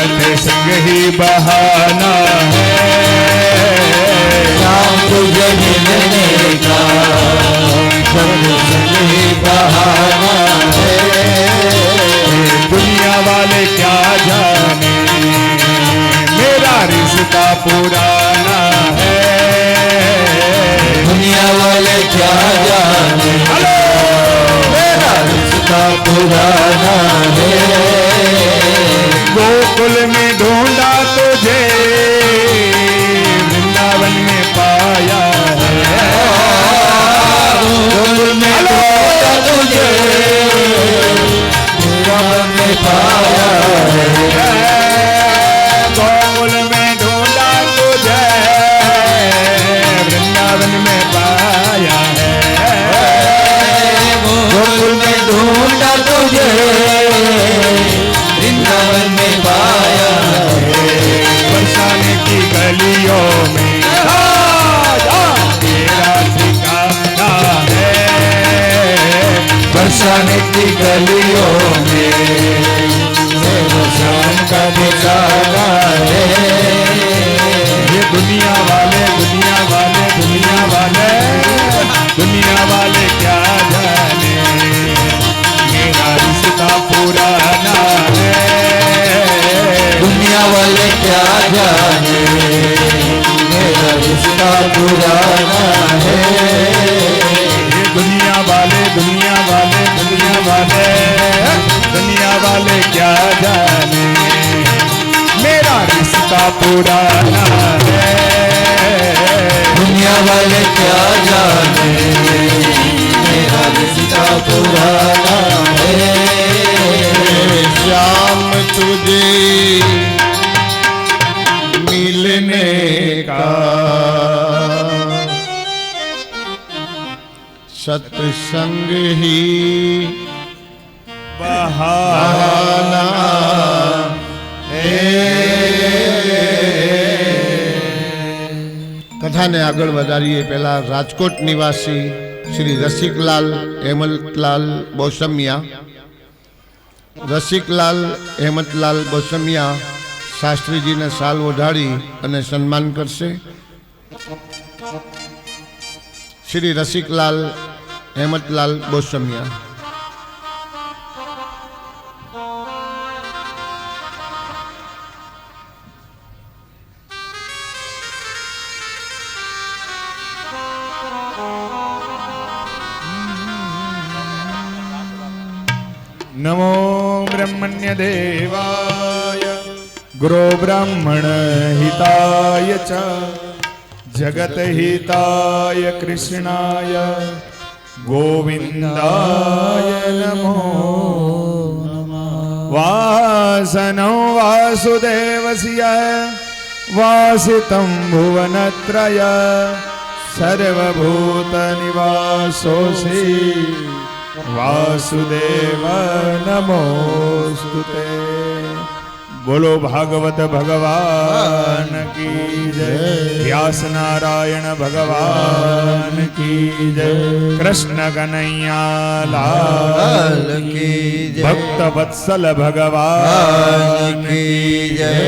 सत्संग ही बहाना है, श्याम तुझे मिलने का सत्संग ही बहाना है। दुनिया वाले क्या जाने मेरा रिश्ता पुराना है, दुनिया वाले क्या जाने मेरा रिश्ता पुराना है। गोकुल में ढूंढा तुझे वृंदावन में पाया है, गोकुल में ढूंढा तुझे वृंदावन में पाया है। गोकुल में ढूंढा तुझे वृंदावन में पाया है, गोकुल में ढूंढा तुझे वृंदावन में पाया है। बरसाने की गलियों में तेरा ठिकाना है, बरसाने की गलियों में शाम का ठिकाना है। ये दुनिया वाले दुनिया वाले दुनिया वाले दुनिया वाले क्या जाने मेरा रिश्ता पुराना है, दुनिया वाले क्या जाने मेरा रिश्ता पुराना है। ये दुनिया वाले दुनिया वाले दुनिया वाले दुनिया वाले क्या जाने मेरा रिश्ता पुराना है, दुनिया वाले क्या जाने मेरा रिश्ता पुराना है। श्याम तुझे मिलने का सत्संग ही बहाना કથાને આગળ વધારીએ પહેલા રાજકોટ નિવાસી શ્રી રસિકલાલ હેમંતલાલ બોસમિયા, રસિકલાલ હેમંતલાલ બોસમિયા શાસ્ત્રીજીને શાલ ઓઢાડી અને સન્માન કરશે। શ્રી રસિકલાલ હેમંતલાલ બોસમિયા। नमो ब्रह्मण्य देवाय गुरो ब्राह्मण हिताय च जगत हिताय कृष्णाय गोविंदाय नमो वासनो वासुदेवस्य वासितं भुवनत्रय सर्वभूतनिवासोऽसि वासुदेव नमोस्तुते। बोलो भागवत भगवान की जय, व्यास नारायण भगवान की जय, कृष्ण कन्हैया लाल की जय, भक्त वत्सल भगवान की जय।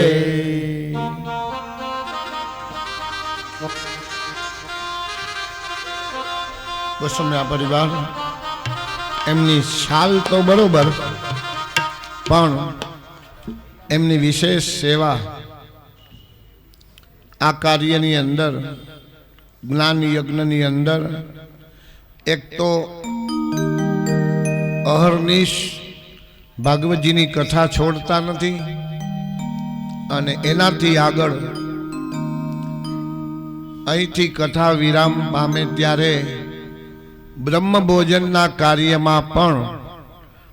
બોસમિયા પરિવાર એમની શાલ તો બરોબર, પણ એમની વિશેષ સેવા આ કાર્યની અંદર જ્ઞાન યજ્ઞની અંદર એક તો અહર્નિશ ભાગવતજીની કથા છોડતા નથી અને એનાથી આગળ અહીંથી કથા વિરામ પામે ત્યારે બ્રહ્મ ભોજનના કાર્યમાં પણ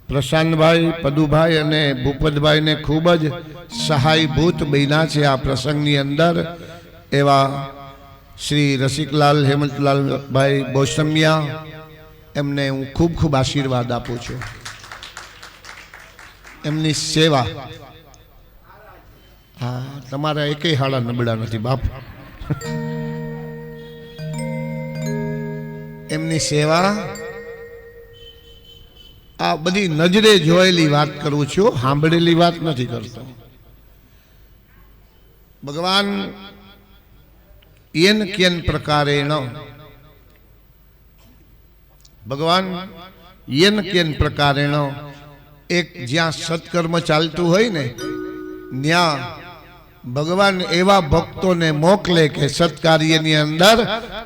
પ્રશાંતભાઈ, પદુભાઈ અને ભૂપતભાઈને ખૂબ જ સહાયભૂત બન્યા છે આ પ્રસંગની અંદર। એવા શ્રી રસિકલાલ હેમંતલાલભાઈ બોસમિયા એમને હું ખૂબ ખૂબ આશીર્વાદ આપું છું। એમની સેવા હા તમારા એકેય હાડા નબળા નથી બાપ। એમની સેવા આ બધી નજરે જોયેલી વાત કરું છું, સાંભળેલી વાત નથી કરતો। ભગવાન યેન કેન પ્રકારેણ ભગવાન યેન કેન પ્રકારેણ એક જ્યાં સત્કર્મ ચાલતું હોય ને ત્યાં ભગવાન એવા ભક્તોને મોકલે કે સત્કાર્યની અંદર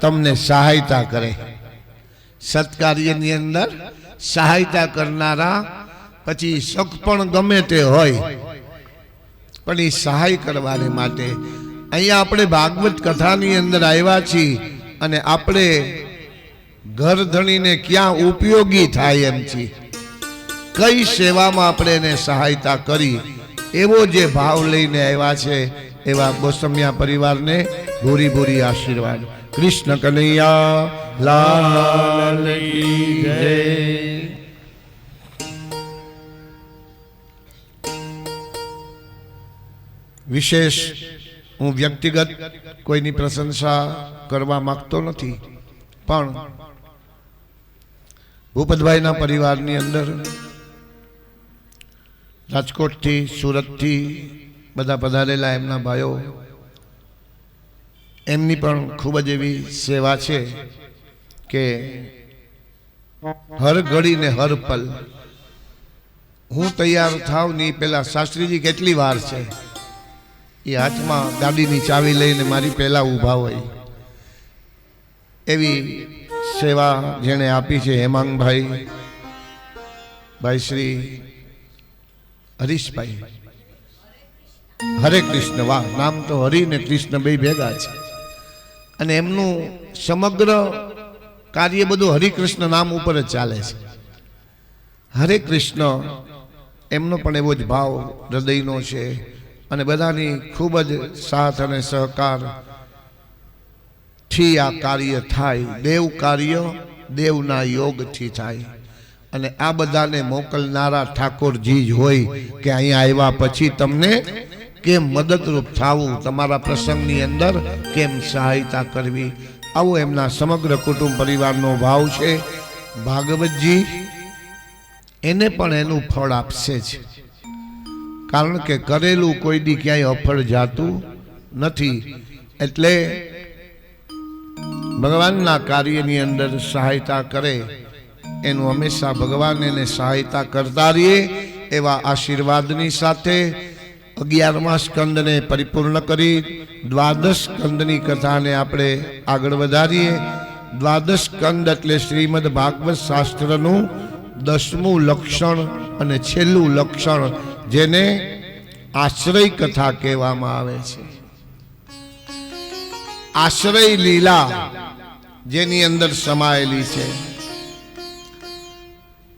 તમને સહાયતા કરે. સત્કાર્યની અંદર સહાયતા કરનારા, પછી શક પણ ગમે તે હોય પણ એ સહાય કરવાને માટે અહીંયા આપણે ભાગવત કથાની અંદર આવ્યા છીએ અને આપણે ઘર ધણીને ક્યાં ઉપયોગી થાય એમ છીએ, કઈ સેવામાં આપણે એને સહાયતા કરી, એવો જે ભાવ લઈને આવ્યા છે એવા ગોસ્વામિયા પરિવારને ભૂરી ભૂરી આશીર્વાદ. કૃષ્ણ કનૈયા લાલ કી જય. વિશેષ હું વ્યક્તિગત કોઈની પ્રશંસા કરવા માંગતો નથી, પણ ભૂપતભાઈના પરિવારની અંદર રાજકોટથી, સુરતથી બધા પધારેલા એમના ભાઈઓ, એમની પણ ખૂબ જ એવી સેવા છે કે હર ઘડી ને હર પલ હું તૈયાર થાવ ની પેલા શાસ્ત્રીજી કેટલી વાર છે એ હાથમાં ગાડીની ચાવી લઈને મારી પહેલા ઊભા હોય. એવી સેવા જેણે આપી છે હેમાંગભાઈ, ભાઈ શ્રી હરીશભાઈ. હરે કૃષ્ણ, વાહ, નામ તો હરિ ને કૃષ્ણ બે ભેગા છે. અને એમનું સમગ્ર કાર્ય બધું હરિકૃષ્ણ નામ ઉપર જ ચાલે છે. હરે કૃષ્ણ એમનો પણ એવો જ ભાવ હૃદયનો છે અને બધાની ખૂબ જ સાથ અને સહકાર થી આ કાર્ય થાય. દેવ કાર્ય દેવના યોગથી થાય અને આ બધાને મોકલનારા ઠાકોરજી જ હોય કે અહીંયા આવ્યા પછી તમને કેમ મદદરૂપ થવું, તમારા પ્રસંગની અંદર કેમ સહાયતા કરવી, આવો એમના સમગ્ર કુટુંબ પરિવારનો ભાવ છે. ભાગવતજી એને પણ એનું ફળ આપશે જ, કારણ કે કરેલું કોઈ દી ક્યાંય અફળ જાતું નથી. એટલે ભગવાનના કાર્યની અંદર સહાયતા કરે એનું હંમેશા ભગવાન એને સહાયતા કરતા રહીએ એવા આશીર્વાદની સાથે 11મા સ્કંદને પરિપૂર્ણ કરી દ્વાદશ સ્કંદની કથાને આપણે આગળ વધારીએ. દ્વાદશ સ્કંદ એટલે શ્રીમદ ભાગવત શાસ્ત્રનું 10મું લક્ષણ અને છેલ્લું લક્ષણ, જેને આશ્રય કથા કહેવામાં આવે છે. આશ્રય લીલા જેની અંદર સમાયેલી છે.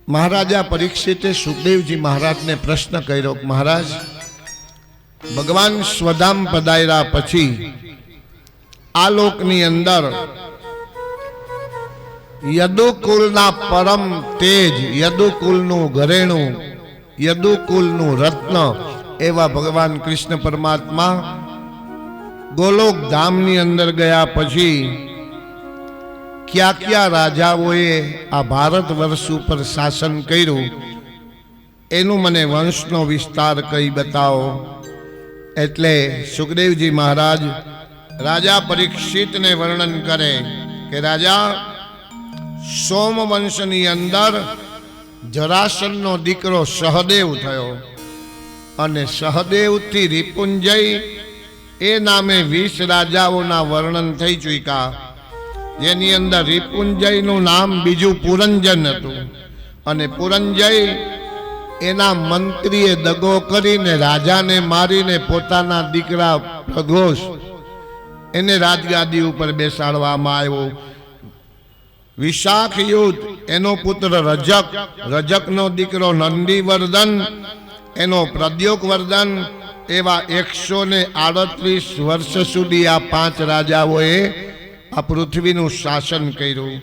મહારાજા પરીક્ષિતે સુખદેવજી મહારાજને પ્રશ્ન કર્યો, મહારાજ, ભગવાન સ્વધામ પધાર્યા પછી આ લોકની અંદર યદુકુલના પરમ તેજ, યદુકુલનું ઘરેણું, યદુકુલનું રત્ન એવા ભગવાન કૃષ્ણ પરમાત્મા ગોલોક ધામની અંદર ગયા પછી ક્યાં ક્યાં રાજાઓએ આ ભારત વર્ષ ઉપર શાસન કર્યું એનું મને વંશનો વિસ્તાર કહી બતાવો. એટલે સુખદેવજી મહારાજ રાજા પરીક્ષિતને વર્ણન કરે કે રાજા, સોમવંશની અંદર જરાસનનો દીકરો સહદેવ થયો અને સહદેવથી રિપુંજય એ નામે 20 રાજાઓના વર્ણન થઈ ચૂક્યા, જેની અંદર રિપુંજયનું નામ બીજું પુરંજન હતું અને પુરંજય એના મંત્રીએ દગો કરીને રાજાને મારીને પોતાના દીકરા પ્રઘોષ એને રાજગાદી ઉપર બેસાડવામાં આવ્યો. વિશાખ યુદ્ધ એનો પુત્ર રજક, રજકનો દીકરો નંદીવર્ધન, એનો પ્રદ્યોગવર્ધન, એવા 138 વર્ષ સુધી આ 5 રાજાઓએ આ પૃથ્વીનું શાસન કર્યું.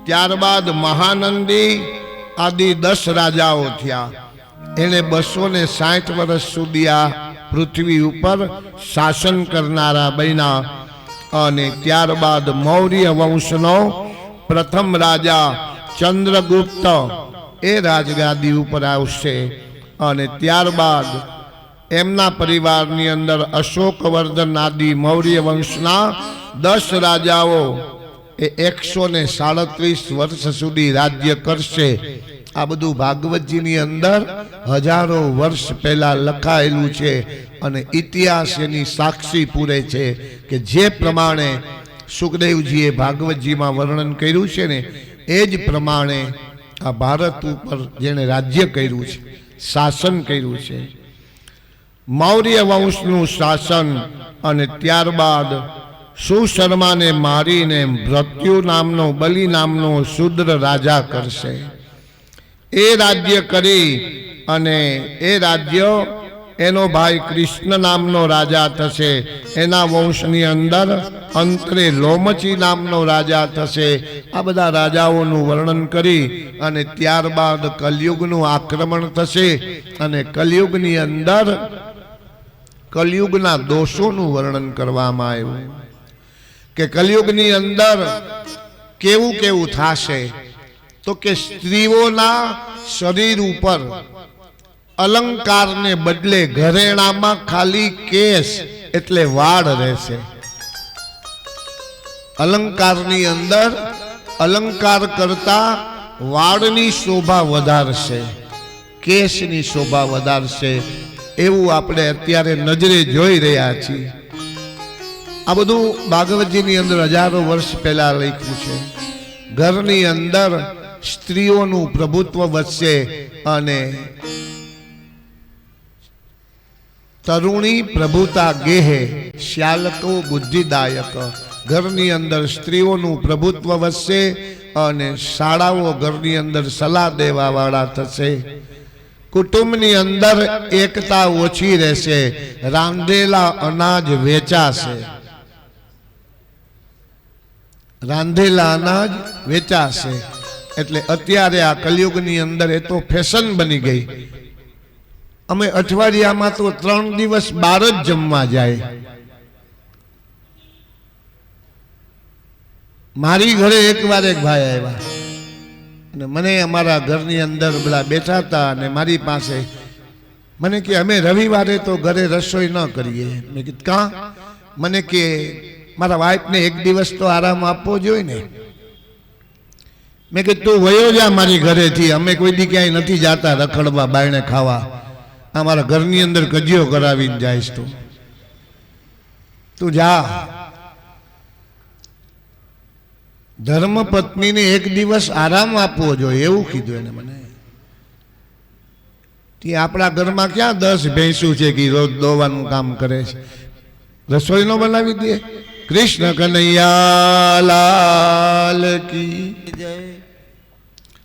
ત્યારબાદ મહાનંદી આદિ 10 રાજાઓ થયા. એને 260 વર્ષ સુધી આ પૃથ્વી ઉપર શાસન કરનારા બન્યા. અને ત્યારબાદ મૌર્ય વંશનો પ્રથમ રાજા ચંદ્રગુપ્ત એ રાજગાદી ઉપર આવશે અને ત્યારબાદ એમના પરિવારની અંદર અશોકવર્ધન આદિ મૌર્ય વંશના 10 રાજાઓ એ 137 વર્ષ સુધી રાજ્ય કરશે. આ બધું ભાગવતજીની અંદર હજારો વર્ષ પહેલા લખાયેલું છે અને ઇતિહાસ એની સાક્ષી પૂરે છે કે જે પ્રમાણે સુખદેવજીએ ભાગવતજીમાં વર્ણન કર્યું છે ને એ જ પ્રમાણે આ ભારત ઉપર જેણે રાજ્ય કર્યું છે, શાસન કર્યું છે, મૌર્ય વંશનું શાસન. અને ત્યારબાદ સુશર્માને મારીને મૃત્યુ નામનો બલિ નામનો શુદ્ર રાજા કરશે. એ રાજ્ય કરી અને એ રાજ્ય એનો ભાઈ કૃષ્ણ નામનો રાજા થશે. એના વંશની અંદર અંતરે લોમચી નામનો રાજા થશે. આ બધા રાજાઓનું વર્ણન કરી અને ત્યારબાદ કલયુગનું આક્રમણ થશે અને કલયુગની અંદર કલયુગના દોષોનું વર્ણન કરવામાં આવ્યું કે કલયુગની અંદર કેવું કેવું થશે. તો કે સ્ત્રીઓના શરીર ઉપર અલંકારને બદલે ઘરેણામાં ખાલી કેસ એટલે વાળ રહેશે. અલંકારની અંદર અલંકાર કરતા વાળની શોભા વધારશે, કેસની શોભા વધારશે. એવું આપણે અત્યારે નજરે જોઈ રહ્યા છીએ. આ બધું ભાગવતજીની અંદર હજારો વર્ષ પહેલા લખ્યું છે. ઘરની અંદર સ્ત્રીઓનું પ્રભુત્વ વધશે અને તરુણી પ્રભુતા ગેહે શ્યાલકો બુદ્ધિદાયક. ઘરની અંદર સ્ત્રીઓનું પ્રભુત્વ વધશે અને શાળાઓ ઘરની અંદર સલાહ દેવા વાળા થશે. કુટુંબની અંદર એકતા ઓછી રહેશે. રાંધેલા અનાજ વેચાશે, રાંધેલા અનાજ વેચાશે. એટલે અત્યારે આ કલયુગની અંદર એ તો ફેશન બની ગઈ. અમે અઠવાડિયામાં તો 3 દિવસ બહાર જ જમવા જાય. મારી ઘરે એકવાર એક ભાઈ આવ્યા અને મને અમારા ઘરની અંદર બધા બેઠા હતા અને મારી પાસે મને કે અમે રવિવારે તો ઘરે રસોઈ ન કરીએ. મેં કીધું કાં? મને કે મારા વાઈફને એક દિવસ તો આરામ આપવો જોઈએ ને. મેં કીધું તું વયો જા મારી ઘરેથી, અમે કોઈ દી ક્યાંય નથી જાતા રખડવા બાયણે ખાવા. અમારા ઘરની અંદર કજિયો કરાવીને જઈશ તું જા. ધર્મ પત્નીને એક દિવસ આરામ આપવો જોઈએ એવું કીધું એને મને. તે આપણા ઘરમાં ક્યાં 10 ભેંસું છે કે રોજ દોવાનું કામ કરે છે, રસોઈ નો બનાવી દે. કૃષ્ણ કનૈયા લાલ કી જય.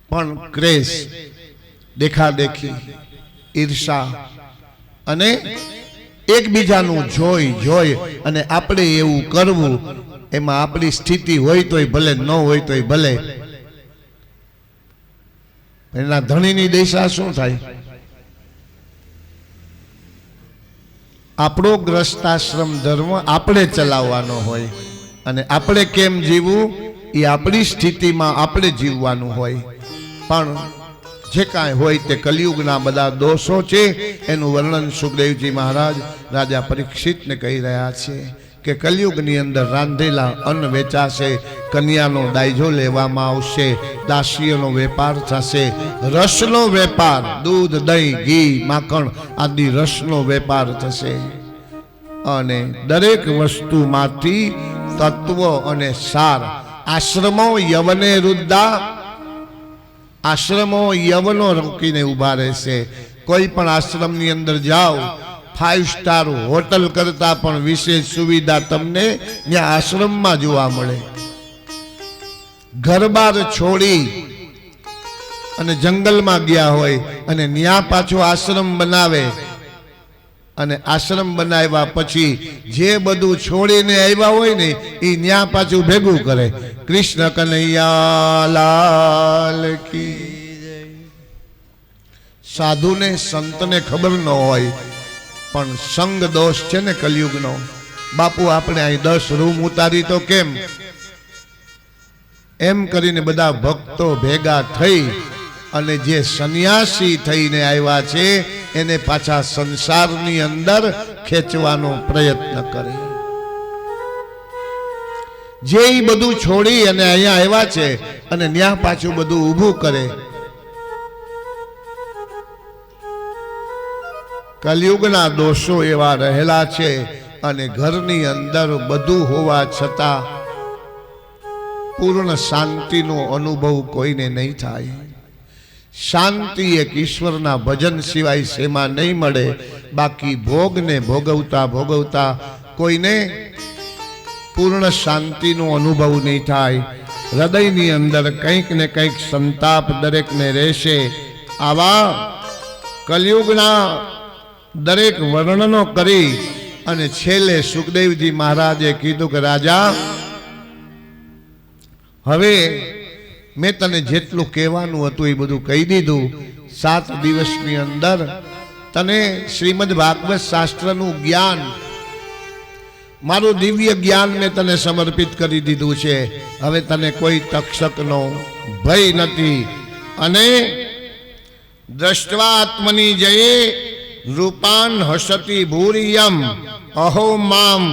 પણ ક્રેશ, દેખાદેખી, ઈર્ષા અને એકબીજાનું જોઈ અને આપણે એવું કરવું, એમાં આપણી સ્થિતિ હોય તોય ભલે, ન હોય તોય ભલે. એના ધણીની દશા શું થાય? આપણો ગ્રસ્તાશ્રમ ધર્મ આપણે ચલાવવાનો હોય અને આપણે કેમ જીવવું એ આપણી સ્થિતિમાં આપણે જીવવાનું હોય. પણ જે કાંઈ હોય તે કલિયુગના બધા દોષો છે એનું વર્ણન સુખદેવજી મહારાજ રાજા પરીક્ષિતને કહી રહ્યા છે કે કલિયુગની અંદર રાંધેલા અન્ન વેચાશે, કન્યાનો દાયજો લેવામાં આવશે, દાસીઓનો વેપાર થશે, રસનો વેપાર, દૂધ, દહીં, ઘી, માખણ આદિ રસનો વેપાર થશે અને દરેક વસ્તુમાંથી તત્વ અને સાર. આશ્રમો યવને વૃદ્ધા, આશ્રમો યવનો રોકીને ઊભા રહેશે. કોઈ પણ આશ્રમની અંદર જાઓ, 5 સ્ટાર હોટલ કરતા પણ વિશેષ સુવિધા તમને ત્યાં આશ્રમમાં જોવા મળે. ઘરબાર છોડી અને જંગલમાં ગયા હોય અને ત્યાં પાછો આશ્રમ બનાવે અને આશ્રમ બનાવ્યા પછી જે બધું છોડીને આવ્યા હોય ને એ ત્યાં પાછું ભેગું કરે. કૃષ્ણ કનૈયા લાલ કી જય. સાધુને સંતને ખબર ન હોય પણ સંગ દોષ છે ને કલયુગનો. બાપુ આપણે અહીં 10 રૂમ ઉતારી તો કેમ? એમ કરીને બધા ભક્તો ભેગા થઈ અને જે સંન્યાસી થઈને આવ્યા છે એને પાછા સંસારની અંદર ખેંચવાનો પ્રયત્ન કરે. જે ઈ બધું છોડી અને અહીંયા આવ્યા છે અને ત્યાં પાછું બધું ઊભું કરે. કલયુગના દોષો એવા રહેલા છે અને ઘરની અંદર બધું હોવા છતાં પૂર્ણ શાંતિનો અનુભવ કોઈને નહીં થાય. શાંતિ એક ઈશ્વરના ભજન સિવાય શેમાં નહીં મળે. બાકી ભોગને ભોગવતા ભોગવતા કોઈને પૂર્ણ શાંતિનો અનુભવ નહીં થાય. હૃદયની અંદર કંઈક ને કંઈક સંતાપ દરેકને રહેશે. આવા કલયુગના દરેક વર્ણનો કરી અને છેલ્લે સુખદેવજી મહારાજે કીધું કે રાજા, હવે મેં તને જેટલું કહેવાનું હતું એ બધું કહી દીધું. 7 દિવસની અંદર તને શ્રીમદ ભાગવત શાસ્ત્રનું જ્ઞાન, મારું દિવ્ય જ્ઞાન મેં તને સમર્પિત કરી દીધું છે. હવે તને કોઈ તક્ષકનો ભય નથી. અને દ્રષ્ટવા આત્મની જયે રૂપાન હસતી ભૂરિયમ અહો મામ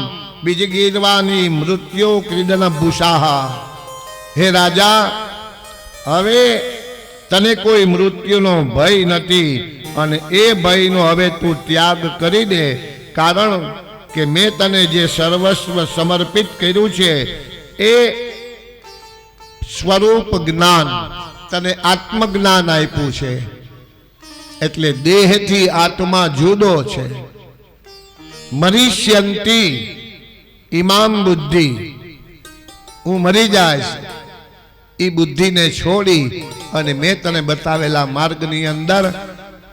બીજગીરવાની મૃત્યો ક્રીડન ભૂષાહા. હે રાજા, હવે તને કોઈ મૃત્યુનો ભય નથી અને એ ભયનો હવે તું ત્યાગ કરી દે. કારણ કે મેં તને જે સર્વસ્વ સમર્પિત કર્યું છે એ સ્વરૂપ જ્ઞાન, તને આત્મજ્ઞાન આપ્યું છે. એટલે દેહથી આત્મા જુદો છે. મરીષ્યંતી ઇમામ બુદ્ધિ, હું મરી જાય એ બુદ્ધિને છોડી અને મેં તને બતાવેલા માર્ગની અંદર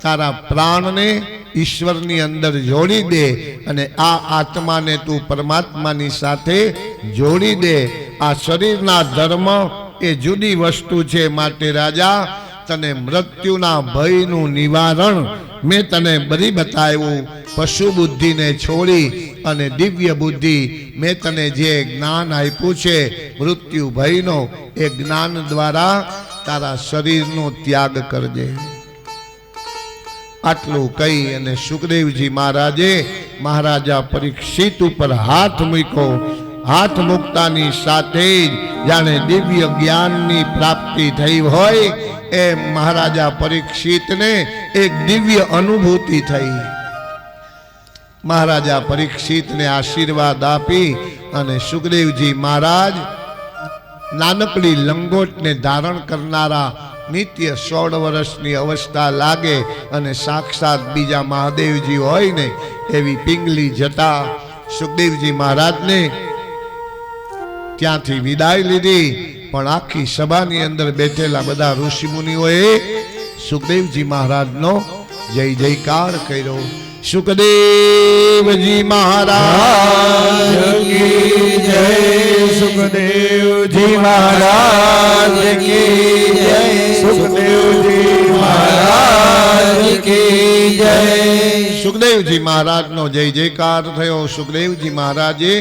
તારા પ્રાણને ઈશ્વરની અંદર જોડી દે અને આ આત્માને તું પરમાત્માની સાથે જોડી દે. આ શરીરના ધર્મ એ જુદી વસ્તુ છે. માટે રાજા, તને મૃત્યુના ભયનું નિવારણ મેં તને બધી બતાવ્યું. પશુ બુદ્ધિને છોડી અને દિવ્ય બુદ્ધિ મેં તને જે જ્ઞાન આપ્યું છે મૃત્યુ ભયનો, એ જ્ઞાન દ્વારા તારા શરીરનો ત્યાગ કરજે. આટલું કહી અને સુખદેવજી મહારાજે મહારાજા પરીક્ષિત ઉપર હાથ મૂક્યો. હાથ મૂકતાની સાથે જ જાણે દિવ્ય જ્ઞાનની પ્રાપ્તિ થઈ હોય એમ મહારાજા પરીક્ષિતને એક દિવ્ય અનુભૂતિ થઈ. મહારાજા પરીક્ષિતને આશીર્વાદ આપી અને સુખદેવજી મહારાજ નાનકડી લંગોટને ધારણ કરનારા નિત્ય 16 વર્ષની અવસ્થા લાગે અને સાક્ષાત બીજા મહાદેવજી હોય ને એવી પિંગલી જતા સુખદેવજી મહારાજને ત્યાંથી વિદાય લીધી. પણ આખી સભાની અંદર બેઠેલા બધા ઋષિ મુનિઓએ સુખદેવજી મહારાજનો જય જયકાર કર્યો. સુખદેવજી મહારાજ કી જય. સુખદેવજી મહારાજ કી જય. સુખદેવજી મહારાજ કી જય. સુખદેવજી મહારાજનો જય જયકાર થયો. સુખદેવજી મહારાજે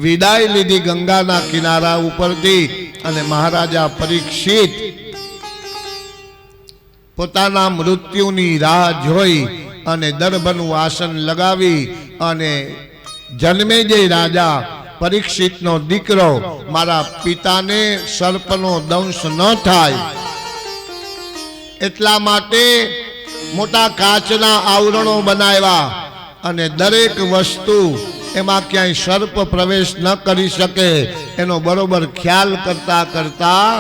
વિદાય લીધી ગંગાના કિનારા ઉપરથી અને મહારાજા પરીક્ષિત પોતાના મૃત્યુની રાહ જોઈ અને દર્ભનું આસન લગાવી અને જન્મેજય રાજા પરીક્ષિતનો દીકરો મારા પિતાને સર્પનો દંશ ન થાય એટલા માટે મોટા કાચના આવરણો બનાવ્યા અને દરેક વસ્તુ એમાં ક્યાંય સર્પ પ્રવેશ ન કરી શકે એનો બરોબર ખ્યાલ કરતા કરતા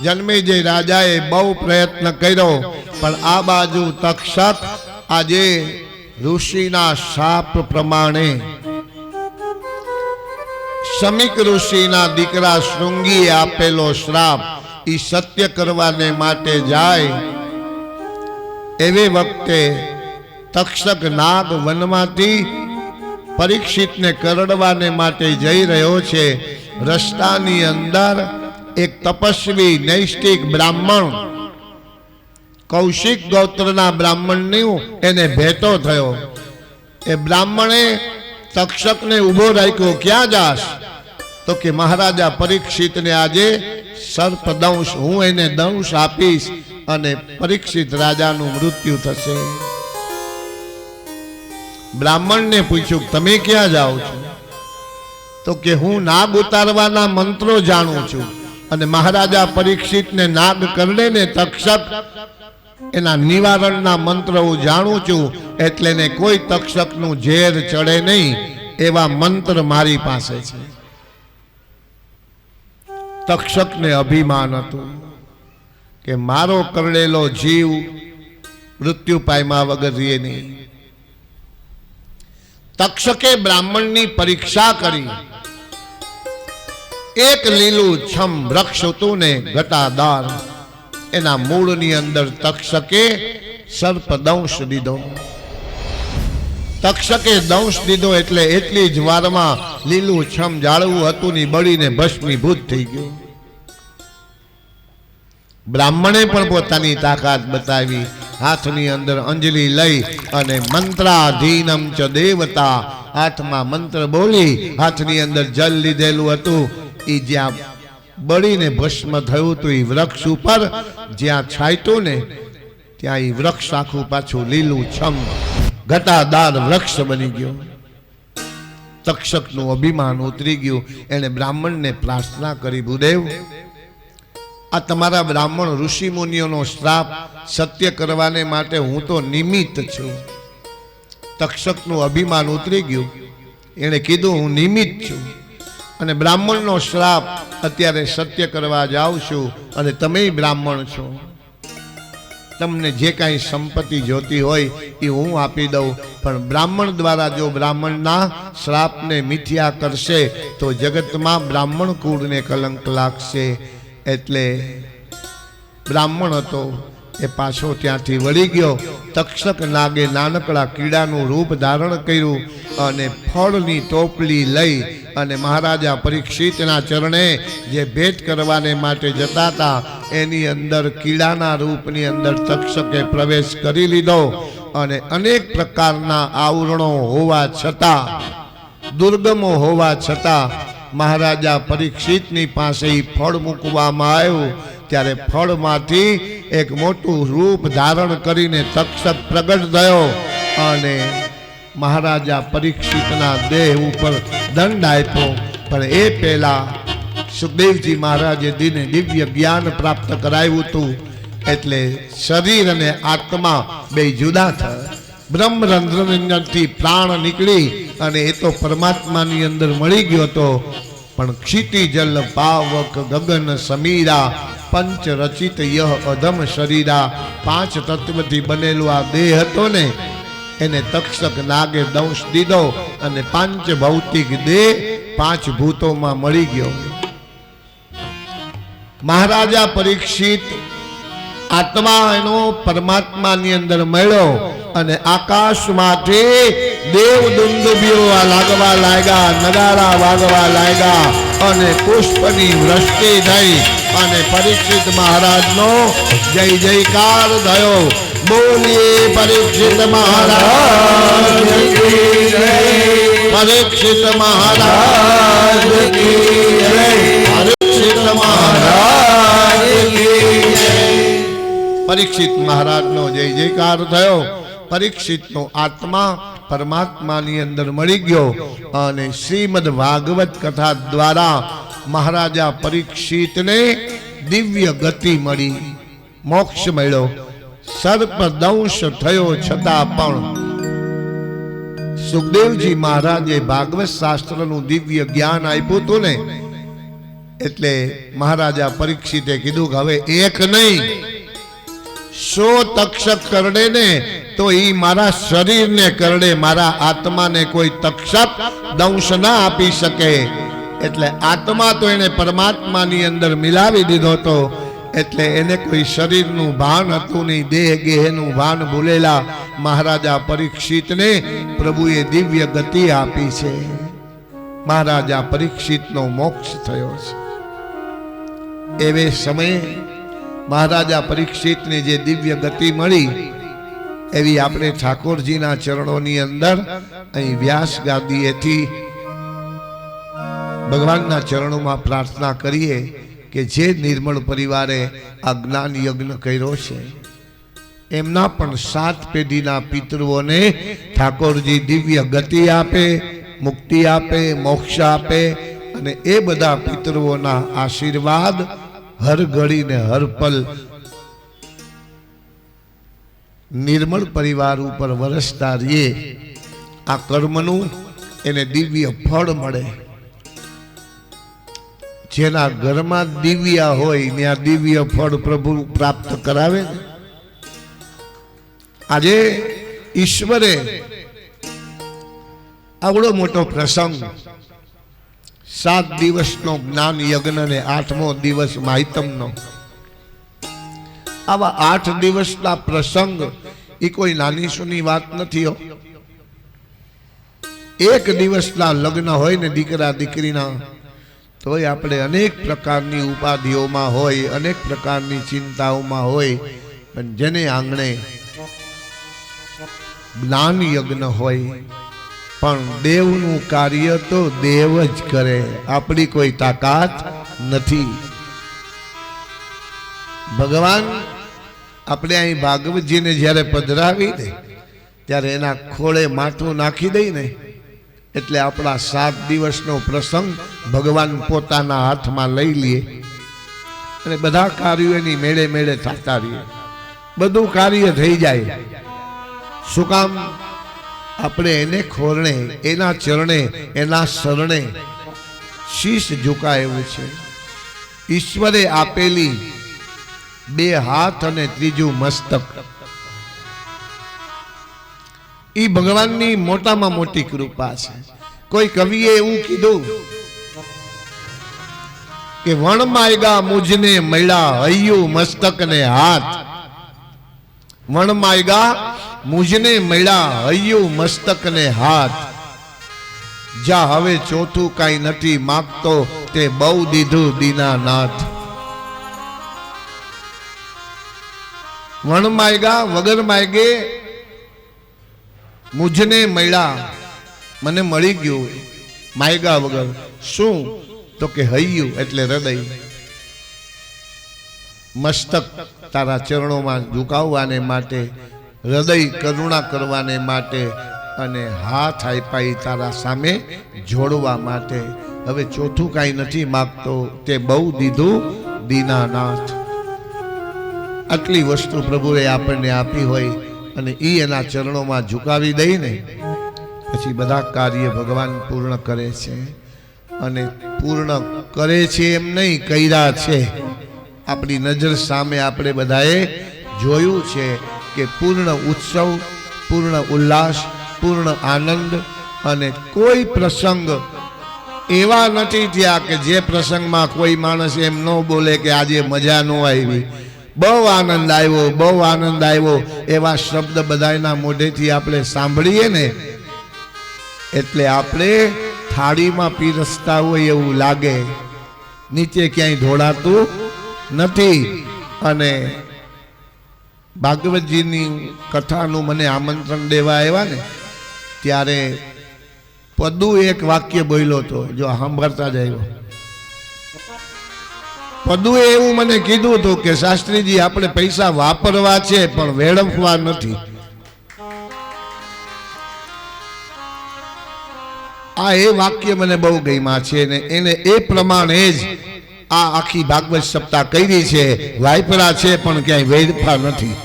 જન્મેજય રાજાએ બહુ પ્રયત્ન કર્યો. પણ આ બાજુ તક્ષક આજે ઋષિના શાપ પ્રમાણે શમીક ઋષિના દીકરા શૃંગીએ આપેલો શ્રાપ એ સત્ય કરવાને માટે જાય. એવી વખતે તક્ષક નાગ વનમાંથી પરીક્ષિતને કરડવાને માટે જઈ રહ્યો છે. રસ્તાની અંદર એક તપસ્વી નૈષ્ઠિક બ્રાહ્મણ કૌશિક ગોત્રના બ્રાહ્મણનું એને ભેટો થયો. એ બ્રાહ્મણે તક્ષકને ઊભો રાખ્યો. ક્યાં જાસ? તો કે મહારાજા પરીક્ષિતને આજે સર્પ દંશ, હું એને દંશ આપીશ અને પરીક્ષિત રાજાનું મૃત્યુ થશે. બ્રાહ્મણને પૂછ્યું તમે ક્યાં જાઓ છો? તો કે હું નાગ ઉતારવાના મંત્રો જાણું છું અને મહારાજા પરીક્ષિતને નાગ કરડે ને તક્ષક એના નિવારણના મંત્ર હું જાણું છું, એટલે ને કોઈ તક્ષકનું ઝેર ચડે નહીં એવા મંત્ર મારી પાસે છે. તક્ષકને અભિમાન હતું કે મારો કરડેલો જીવ મૃત્યુ પામ્યા વગર રહે નહીં. તક્ષકે બ્રાહ્મણની પરીક્ષા કરી. એક લીલું છમ વૃક્ષ હતું ને ઘટાદાર, એના મૂળની અંદર તક્ષકે સર્પ દંશ દીધો. તક્ષકે દંશ દીધો એટલે એટલી જ વારમાં લીલું છમ જાળવું હતું ને બળીને ભસ્મીભૂત થઈ ગયું. બ્રાહ્મણે પણ પોતાની તાકાત બતાવી. હાથની અંદર અંજલિ લઈ અને મંત્રાધીનમ ચ દેવતા, હાથમાં મંત્ર બોલી હાથની અંદર જલ લીધેલું હતું. એ જ્યાં બળીને ભસ્મ થયું હતું એ વૃક્ષ ઉપર જ્યાં છાંટ્યું ને ત્યાં એ વૃક્ષ આખું પાછું લીલું છમ ઘટાદાર વૃક્ષ બની ગયું. તક્ષકનું અભિમાન ઉતરી ગયું. એને બ્રાહ્મણને પ્રાર્થના કરી, ભૂદેવ આ તમારા બ્રાહ્મણ ઋષિ મુનિઓનો શ્રાપ સત્ય કરવાને માટે હું તો નિમિત્ત છું. તક્ષકનું અભિમાન ઉતરી ગયું. એણે કીધું હું નિમિત્ત છું અને બ્રાહ્મણનો શ્રાપ અત્યારે સત્ય કરવા જાઉં છું અને તમે બ્રાહ્મણ છો, તમને જે કાંઈ સંપત્તિ જોતી હોય એ હું આપી દઉં, પણ બ્રાહ્મણ દ્વારા જો બ્રાહ્મણના શ્રાપને મિથ્યા કરશે તો જગતમાં બ્રાહ્મણ કુળને કલંક લાગશે. એટલે બ્રાહ્મણ હતો એ પાછો ત્યાંથી વળી ગયો. તક્ષક નાગે નાનકડા કીડાનું રૂપ ધારણ કર્યું અને ફળની ટોપલી લઈ અને મહારાજા પરીક્ષિતના ચરણે જે ભેટ કરવાને માટે જતા હતા એની અંદર કીડાના રૂપની અંદર તક્ષકે પ્રવેશ કરી લીધો. અને અનેક પ્રકારના આવરણો હોવા છતાં, દુર્ગમો હોવા છતાં મહારાજા પરીક્ષિતની પાસે ફળ મૂકવામાં આવ્યું. ત્યારે ફળમાંથી એક મોટું રૂપ ધારણ કરીને તક્ષક પ્રગટ થયો અને મહારાજા પરીક્ષિતના દેહ ઉપર દંડ આપ્યો. પણ એ પહેલા સુખદેવજી મહારાજે દિવ્ય જ્ઞાન પ્રાપ્ત કરાવ્યું હતું. એટલે શરીર અને આત્મા બે જુદા થયા. બ્રહ્મરંધ્રથી પ્રાણ નીકળી અને એ તો પરમાત્માની અંદર મળી ગયો હતો. પણ ક્ષિતિજલ પાવક ગગન સમીરા પંચ રચિત યહ અધમ શરીરા, 5 તત્વથી બનેલો આ દેહ હતો ને એને તક્ષક નાગે દંશ દીધો અને 5 ભૌતિક દેહ 5 ભૂતોમાં મળી ગયો. મહારાજા પરીક્ષિત આત્મા એનો પરમાત્માની અંદર મળ્યો અને આકાશમાંથી દેવ દુંદુભીઓ લાગવા લાગ્યા, નગારા વાગવા લાગ્યા અને પુષ્પની વૃષ્ટિ થઈ અને પરીક્ષિત મહારાજનો જય જયકાર થયો. બોલીએ પરીક્ષિત મહારાજ કી જય, પરીક્ષિત મહારાજ કી જય, પરીક્ષિત મહારાજ કી જય. પરીક્ષિત મહારાજનો જય જયકાર થયો. પરીક્ષિતનો આત્મા પરમાત્માની અંદર મળી ગયો અને શ્રીમદ ભાગવત કથા દ્વારા મહારાજા પરીક્ષિતને દિવ્ય ગતિ મળી, મોક્ષ મળ્યો. સર્પ દંશ થયો છતાં પણ સુખદેવજી મહારાજે ભાગવત શાસ્ત્રનું દિવ્ય જ્ઞાન આપ્યું હતું ને, એટલે મહારાજા પરીક્ષિતે કીધું કે હવે એક નહીં 100 તક્ષક કરડે ને તો એ મારા શરીરને કરડે, મારા આત્માને કોઈ તક્ષક દંશ ના આપી શકે. એટલે આત્મા તો એને પરમાત્માની અંદર મિલાવી દીધો હતો. એટલે એને કોઈ શરીરનું ભાન હતું નહીં, દેહ ગેહનું ભાન ભૂલેલા મહારાજા પરીક્ષિતને પ્રભુએ દિવ્ય ગતિ આપી છે. મહારાજા પરીક્ષિતનો મોક્ષ થયો છે. એવે સમયે મહારાજા પરીક્ષિતને જે દિવ્ય ગતિ મળી એવી આપણે ઠાકોરજીના ચરણોની અંદર અહીં વ્યાસ ગાદીએથી ભગવાનના ચરણોમાં પ્રાર્થના કરીએ કે જે નિર્મળ પરિવારે આ જ્ઞાન યજ્ઞ કર્યો છે એમના પણ 7 પેઢીના પિતૃઓને ઠાકોરજી દિવ્ય ગતિ આપે, મુક્તિ આપે, મોક્ષ આપે અને એ બધા પિતૃઓના આશીર્વાદ હર ઘડી ને હર પલ નિર્મળ પરિવાર ઉપર વરસતા રહીએ. આ કર્મનું એને દિવ્ય ફળ મળે. જેના ઘરમાં દિવ્ય હોય ત્યાં દિવ્ય ફળ પ્રભુ પ્રાપ્ત કરાવે ને. આજે ઈશ્વરે આવડો મોટો પ્રસંગ 7 દિવસનો જ્ઞાન યજ્ઞ ને 8મો દિવસ માહિતમનો, આવા 8 દિવસના પ્રસંગ એ કોઈ નાની સૂની વાત નથી. એક દિવસના લગ્ન હોય ને દીકરા દીકરીના, તોય આપણે અનેક પ્રકારની ઉપાધિઓમાં હોય, અનેક પ્રકારની ચિંતાઓમાં હોય, પણ જેને આંગણે જ્ઞાન યજ્ઞ હોય, પણ દેવનું કાર્ય તો દેવ જ કરે, આપણી કોઈ તાકાત નથી. ભગવાન આપણે અહીં ભાગવતજીને જ્યારે પધરાવી દે ત્યારે એના ખોળે માથું નાખી દઈ ને એટલે આપણા 7 દિવસનો પ્રસંગ ભગવાન પોતાના હાથમાં લઈ લે અને બધા કાર્યો એની મેળે મેળે થતા રહીએ, બધું કાર્ય થઈ જાય. શું કામ? આપણે એને ખોરણે, એના ચરણે, એના શરણે શીશ ઝુકાયું છે. ઈશ્વરે આપેલી 2 હાથ અને 3જું મસ્તક, એ ભગવાનની મોટામાં મોટી કૃપા છે. કોઈ કવિએ એવું કીધું કે વણ માયગા મુજને મળ્યા હૈયું મસ્તક ને હાથ. વણ માયગા મુજને મળ્યા હૈયું મસ્તક ને હાથ. જા હવે ચોથું કાંઈ નથી માગતો તે બહુ દીધું દીનાનાથ. વણ માયગા વગર માયગે, મુજને મળ્યા મને મળી ગયું, માયગા વગર શું? તો કે હૈયું એટલે હૃદય, મસ્તક તારા ચરણોમાં ઝુકાવવાને માટે, હૃદય કરુણા કરવાને માટે, અને હાથ આપ્યા તારા સામે જોડવા માટે. હવે ચોથું કાંઈ નથી માગતો તે બહુ દીધું દીનાનાથ. આટલી વસ્તુ પ્રભુએ આપણને આપી હોય અને એ એના ચરણોમાં ઝુકાવી દઈને પછી બધા કાર્ય ભગવાન પૂર્ણ કરે છે. અને પૂર્ણ કરે છે એમ નહીં, કર્યા છે. આપણી નજર સામે આપણે બધાએ જોયું છે કે પૂર્ણ ઉત્સવ, પૂર્ણ ઉલ્લાસ, પૂર્ણ આનંદ, અને કોઈ પ્રસંગ એવા નથી થયા કે જે પ્રસંગમાં કોઈ માણસ એમ ન બોલે કે આજે મજા ન આવી, બહુ આનંદ આવ્યો, બહુ આનંદ આવ્યો. એવા શબ્દ બધાના મોઢેથી આપણે સાંભળીએ ને એટલે આપણે થાળીમાં પીરસતા હોય એવું લાગે, નીચે ક્યાંય ઢોળાતું નથી. અને ભાગવતજીની કથાનું મને આમંત્રણ દેવા આવ્યા ને ત્યારે પદુ એક વાક્ય બોલ્યો હતો, જો સાંભળતા જ આવ્યો. પદુએ એવું મને કીધું હતું કે શાસ્ત્રીજી આપણે પૈસા વાપરવા છે પણ વેડફવા નથી. આ એ વાક્ય મને બહુ ગમ્યા છે ને એને એ પ્રમાણે જ આ આખી ભાગવત સપ્તાહ કરી છે. વાપરા છે પણ ક્યાંય વેડફા નથી.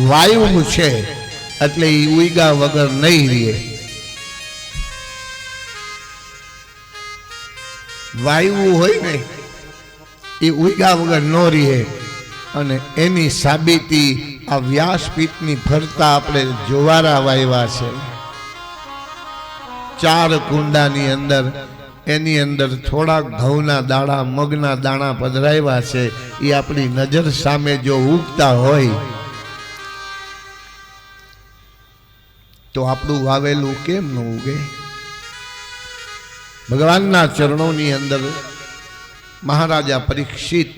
વાયુ છે એટલે એ ઉઈગા વગર નહીં રહે. વાયુ હોય ને એ ઉઈગા વગર ન રહે. અને એની સાબિતી આ વ્યાસપીઠની ફરતા આપણે જોવારા વાવ્યા છે 4 કુંડાની અંદર. એની અંદર થોડા ઘઉંના દાણા, મગના દાણા પધરાવ્યા છે. એ આપણી નજર સામે જો ઉગતા હોય તો આપણું વાવેલું કેમ ન ઉગે? ભગવાનના ચરણોની અંદર મહારાજા પરીક્ષિત,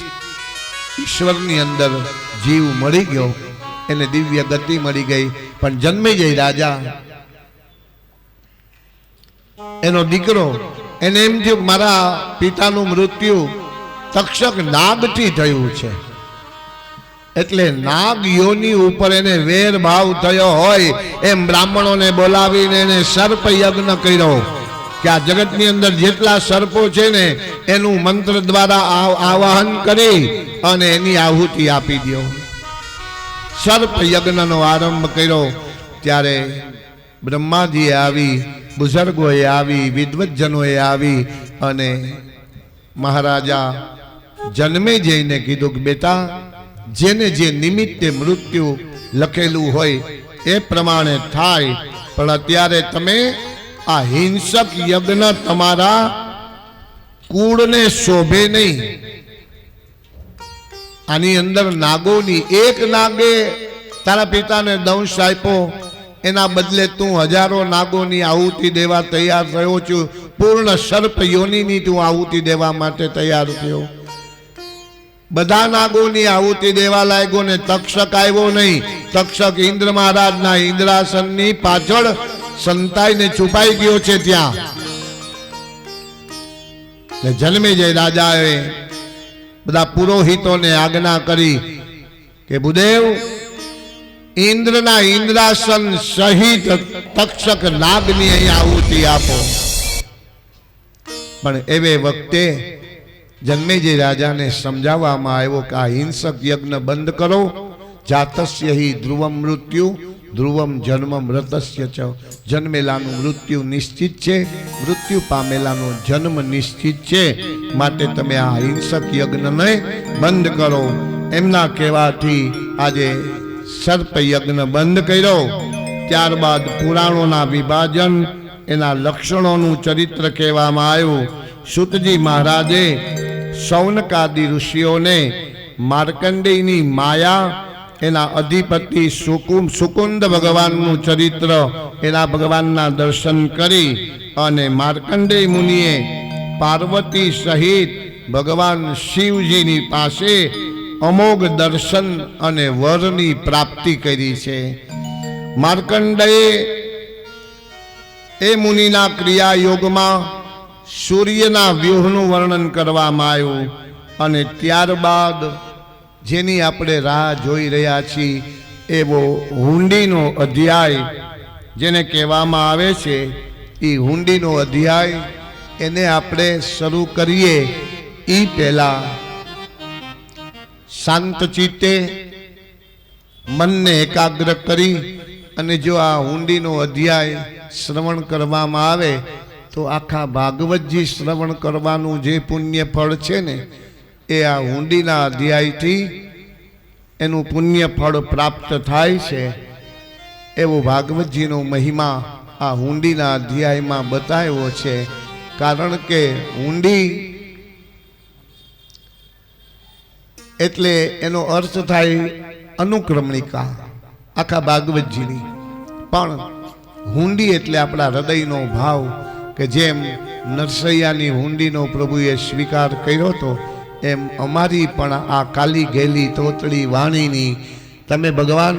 ઈશ્વરની અંદર જીવ મળી ગયો, એને દિવ્ય ગતિ મળી ગઈ. પણ જન્મેજય રાજા, એનો દીકરો, એને એમ થયું કે મારા પિતાનું મૃત્યુ તક્ષક નાગથી થયું છે. એટલે નાગ યોની ઉપર એને વેર ભાવ થયો હોય એમ બ્રાહ્મણોને બોલાવીને એને સર્પ યજ્ઞ કર્યો કે આ જગતની અંદર જેટલા સર્પો છે ને એનું મંત્ર દ્વારા આવાહન કરી અને એની આહુતિ આપી દો. સર્પ યજ્ઞનો આરંભ કર્યો. ત્યારે બ્રહ્માજીએ આવી, બુઝુર્ગોએ આવી, વિદ્વજ્જનોએ આવી અને મહારાજા જન્મે જઈને કીધું કે બેટા, જેને જે નિમિત્તે મૃત્યુ લખેલું હોય એ પ્રમાણે થાય, પણ અત્યારે તમે આ હિંસક યજ્ઞ તમારા કુળને શોભે નહીં. આની અંદર નાગોની એક નાગે તારા પિતાને દંશ આપ્યો, એના બદલે તું હજારો નાગોની આહુતિ દેવા તૈયાર થયો છું. પૂર્ણ સર્પ યોનિની તું આહુતિ દેવા માટે તૈયાર થયો. બધા નાગોની આહુતિ દેવા લાગ્યો ને તક્ષક આવ્યો નહીં. તક્ષક ઇન્દ્ર મહારાજના ઇન્દ્રાસનની પાછળ સંતાઈને છુપાઈ ગયો છે. ત્યાં જન્મેજય રાજાએ બધા પુરોહિતોને આજ્ઞા કરી કે ભૂદેવ, ઇન્દ્રના ઇન્દ્રાસન સહિત તક્ષક નાગની અહીંયા આહુતિ આપો. પણ એવે વખતે જન્મેજય રાજાને સમજાવવામાં આવ્યો કે આ હિંસક યજ્ઞ બંધ કરો. જાતસ્ય હિ ધ્રુવમ મૃત્યુ ધ્રુવમ જન્મ મૃતસ્ય ચ. જન્મેલાનું મૃત્યુ નિશ્ચિત છે, મૃત્યુ પામેલાનો જન્મ નિશ્ચિત છે. માટે તમે આ હિંસક યજ્ઞને બંધ કરો. એમના કહેવાથી આજે સર્પ યજ્ઞ બંધ કર્યો. ત્યારબાદ પુરાણોના વિભાજન, એના લક્ષણોનું ચરિત્ર કહેવામાં આવ્યું. સૂતજી મહારાજે સૌનકાદિ ઋષિઓને માર્કંડેયની માયા, એના અધિપતિ સુકુંદ ભગવાનનું ચરિત્ર, એના ભગવાનના દર્શન કરી અને માર્કંડેય મુનિએ પાર્વતી સહિત ભગવાન શિવજીની પાસે અમોઘ દર્શન અને વરની પ્રાપ્તિ કરી છે. માર્કંડેય એ મુનિના ક્રિયા યોગમાં સૂર્યના વ્યૂહનું વર્ણન કરવામાં આવ્યું. અને ત્યારબાદ જેની આપણે રાહ જોઈ રહ્યા છીએ એવો હુંડીનો અધ્યાય જેને કહેવામાં આવે છે, એ હુંડીનો અધ્યાય એને આપણે શરૂ કરીએ. એ પહેલા શાંત ચિત્તે મનને એકાગ્ર કરી અને જો આ હુંડીનો અધ્યાય શ્રવણ કરવામાં આવે તો આખા ભાગવતજી શ્રવણ કરવાનું જે પુણ્ય ફળ છે ને, એ આ હુંડીના અધ્યાયથી એનું પુણ્ય ફળ પ્રાપ્ત થાય છે. એવો ભાગવતજીનો મહિમા આ હુંડીના અધ્યાયમાં બતાવ્યો છે. કારણ કે હુંડી એટલે એનો અર્થ થાય અનુક્રમણિકા આખા ભાગવતજીની. પણ હુંડી એટલે આપણા હૃદયનો ભાવ, કે જેમ નરસૈયાની હુંડીનો પ્રભુએ સ્વીકાર કર્યો હતો, એમ અમારી પણ આ કાલી ઘેલી તોતળી વાણીની તમે ભગવાન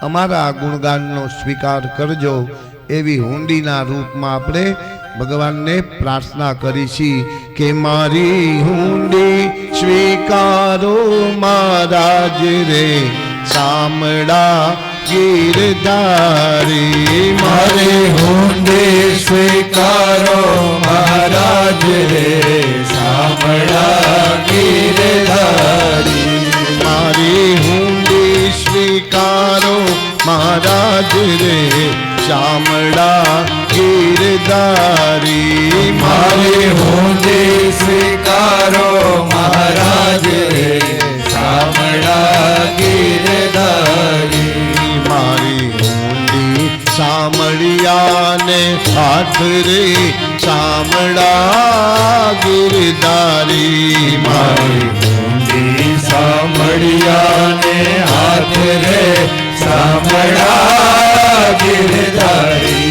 અમારા ગુણગાનનો સ્વીકાર કરજો. એવી હુંડીના રૂપમાં આપણે ભગવાનને પ્રાર્થના કરી છે કે મારી હુંડી સ્વીકારો મહારાજ રે, શામળા ગીરધારી. મારી હુંડી સ્વીકારો મહારાજ રે, શામળા ગીરધારી. મારી હુંડી સ્વીકારો મહારાજ રે, શામળા ગીરધારી. મારી હુંડી સ્વીકારો મહારાજ રે, શામળા ગીરધારી. મારી હુંડી શામળિયાને હાથ રે, શામળા ગીરધારી. મારી હુંડી શામળિયાને હાથ રે, શામળા ગીરધારી.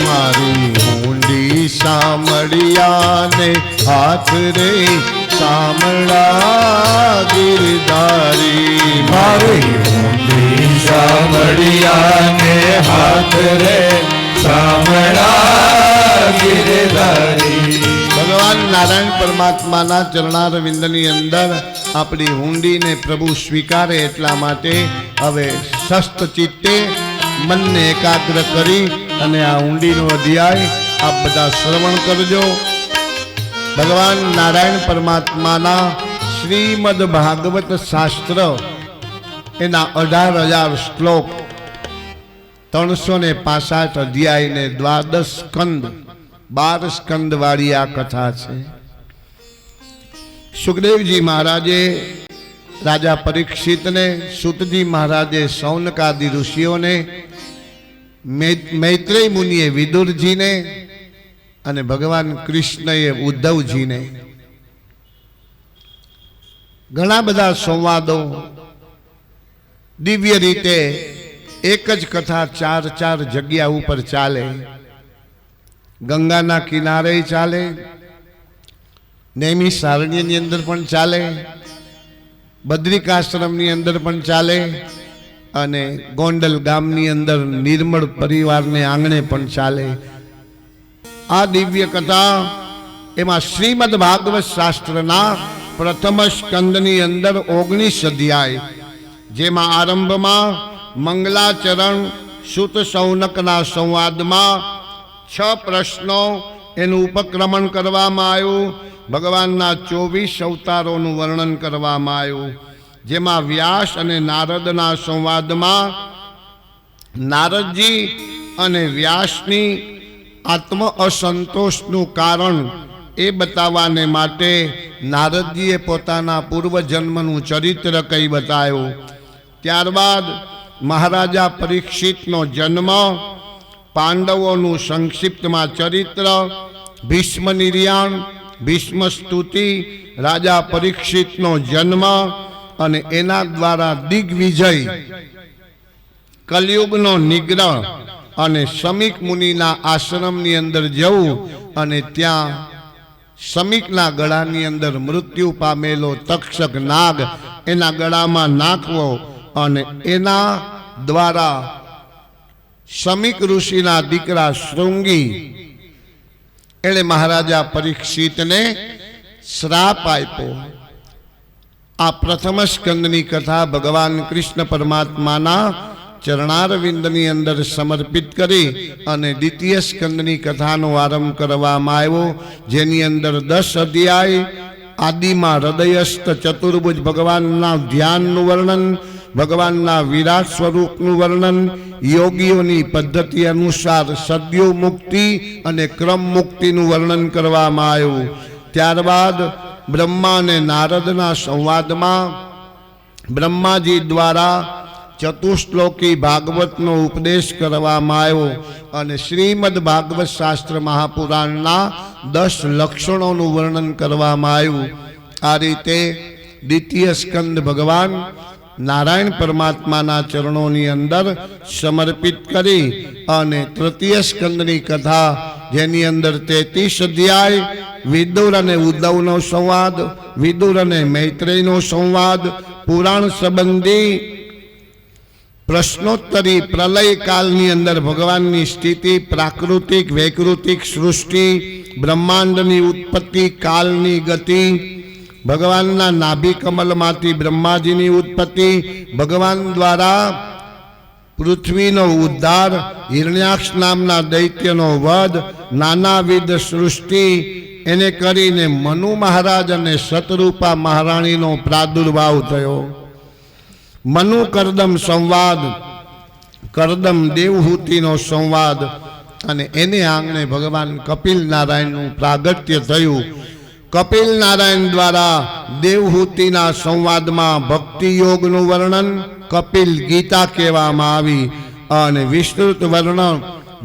મારી હુંડી શામળિયાને હાથ રે, શામળા ગીરધારી. મારી હુંડી શામળિયાને હાથ રે, શામળા ગીરધારી. ભગવાન નારાયણ પરમાત્માના ચરણારવિંદની અંદર આપણી હુંડીને પ્રભુ સ્વીકારે એટલા માટે હવે સસ્ત ચિત્તે મનને એકાગ્ર કરી અને આ હુંડીનો અધ્યાય આપ બધા શ્રવણ કરજો. ભગવાન નારાયણ પરમાત્માના શ્રીમદ ભાગવત શાસ્ત્ર એના 18,000 શ્લોક 365 અધ્યાય ને 12 સ્કંદ 12 સ્કંદ વાળી આ કથા છે. સુખદેવજી મહારાજે રાજા પરીક્ષિતને, સૂતજી મહારાજે સૌનકાદિ ઋષિઓને, મૈત્રેય મુનિએ વિદુરજીને અને ભગવાન કૃષ્ણએ ઉદ્ધવજીને ઘણા બધા સંવાદો દિવ્ય રીતે એક જ કથા 4 જગ્યા ઉપર ચાલે. ગંગાના કિનારે ચાલે, નૈમિષ સારણ્યની અંદર પણ ચાલે, બદ્રિકાશ્રમની અંદર પણ ચાલે અને ગોંડલ ગામની અંદર નિર્મળ પરિવારને આંગણે પણ ચાલે. આ દિવ્ય કથા એમાં શ્રીમદ ભાગવત શાસ્ત્રના પ્રથમ સ્કંદની અંદર 19 અધ્યાય, જેમાં આરંભમાં મંગલાચરણ સુત સૌનકના સંવાદમાં 6 પ્રશ્નો એનું ઉપક્રમણ કરવામાં આવ્યું. ભગવાનના 24 અવતારોનું વર્ણન કરવામાં આવ્યું, જેમાં વ્યાસ અને નારદના સંવાદમાં નારદજી અને વ્યાસની આત્મ અસંતોષનું કારણ એ બતાવવાને માટે નારદજીએ પોતાના પૂર્વજન્મનું ચરિત્ર કહી બતાવ્યું. ત્યારબાદ મહારાજા પરીક્ષિતનો જન્મ, પાંડવોનું સંક્ષિપ્તમાં ચરિત્ર, ભીષ્મ નિર્યાણ, ભીષ્મ સ્તુતિ, રાજા પરીક્ષિતનો જન્મ અને એના દ્વારા દિગ્વિજય, કલયુગનો નિગ્રહ અને સમીક મુનિના આશ્રમની અંદર જવું અને ત્યાં સમીકના ગળાની અંદર મૃત્યુ પામેલો તક્ષક નાગ એના ગળામાં નાખવો અને એના દ્વારા સમીક ઋષિના દીકરા શૃંગી એણે મહારાજા પરીક્ષિતને શ્રાપ આપ્યો. આ પ્રથમ સ્કંદની કથા ભગવાન કૃષ્ણ પરમાત્માના ચરણારવિંદની અંદર સમર્પિત કરી અને દ્વિતીય સ્કંદની કથાનો આરંભ કરવામાં આવ્યો, જેની અંદર 10 અધ્યાય આદિમાં હૃદયસ્થ ચતુર્ભુજ ભગવાનના ધ્યાનનું વર્ણન, ભગવાનના વિરાટ સ્વરૂપનું વર્ણન, યોગીઓની પદ્ધતિ અનુસાર સદ્યો મુક્તિ અને ક્રમ મુક્તિનું વર્ણન કરવામાં આવ્યું. ત્યારબાદ બ્રહ્મા અને નારદના સંવાદમાં બ્રહ્માજી દ્વારા ચતુશ્લોકી ભાગવતનો ઉપદેશ કરવામાં આવ્યો અને શ્રીમદ ભાગવત શાસ્ત્ર મહાપુરાણના 10 લક્ષણોનું વર્ણન કરવામાં આવ્યું. આ રીતે દ્વિતીય સ્કંદ ભગવાન નારાયણ પરમાત્માના ચરણોની અંદર સમર્પિત કરી અને તૃતીય સ્કંદની કથા, જેની અંદર 33 અધ્યાય, વિદુર અને ઉદ્ધવનો સંવાદ, વિદુર અને મૈત્રેયનો સંવાદ, પુરાણ સંબંધી પ્રશ્નોત્તરી, પ્રલય કાલની અંદર ભગવાનની સ્થિતિ, પ્રાકૃતિક વૈકૃતિક સૃષ્ટિ, બ્રહ્માંડની ઉત્પત્તિ, કાલની ગતિ, ભગવાનના નાભી કમલમાંથી બ્રહ્માજીની ઉત્પત્તિ, ભગવાન દ્વારા પૃથ્વીનો ઉદ્ધાર, હિરણ્યાક્ષ નામના દૈત્યનો વધ, નાનાવિધ સૃષ્ટિ એને કરીને મનુ મહારાજ અને શતરૂપા મહારાણીનો પ્રાદુર્ભાવ થયો. મનુ કરદમ સંવાદ, કરદમ દેવહૂતિનો સંવાદ અને એને આંગણે ભગવાન કપિલ નારાયણનું પ્રાગટ્ય થયું. કપિલ નારાયણ દ્વારા દેવહૂતિના સંવાદમાં ભક્તિ યોગનું વર્ણન કપિલ ગીતા કહેવામાં આવી અને વિસ્તૃત વર્ણન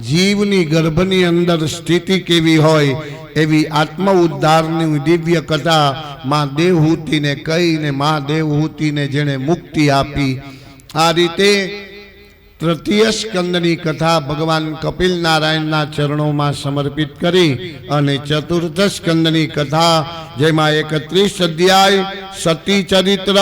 જીવની ગર્ભની અંદર સ્થિતિ કેવી હોય એવી આત્મ ઉદ્ધારની દિવ્ય કથા માં દેવહૂતિને કહીને માં દેવહૂતિને જેણે મુક્તિ આપી. આ રીતે તૃતીય સ્કંદની કથા ભગવાન કપિલ નારાયણના ચરણોમાં સમર્પિત કરી અને ચતુર્થ સ્કંદની કથા, જેમાં 31 અધ્યાય, સતી ચરિત્ર,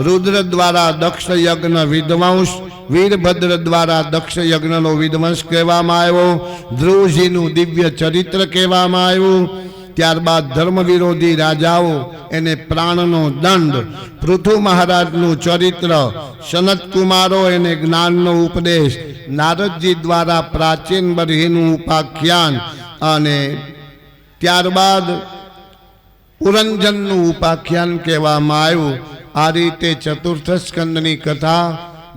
રુદ્ર દ્વારા દક્ષ યજ્ઞ વિધ્વંસ, વીરભદ્ર દ્વારા દક્ષ યજ્ઞનો વિધ્વંસ કહેવામાં આવ્યો, ધ્રુવજીનું દિવ્ય ચરિત્ર કહેવામાં આવ્યું, ત્યારબાદ ધર્મ વિરોધી રાજાઓ એને પ્રાણનો દંડ, પૃથુ મહારાજનું ચરિત્ર, સનત કુમારો એને જ્ઞાનનો ઉપદેશ, નારદજી દ્વારા પ્રાચીન બરહીનું ઉપાખ્યાન અને ત્યારબાદ પુરંજનનું ઉપાખ્યાન કહેવામાં આવ્યું. આ રીતે ચતુર્થ સ્કંદની કથા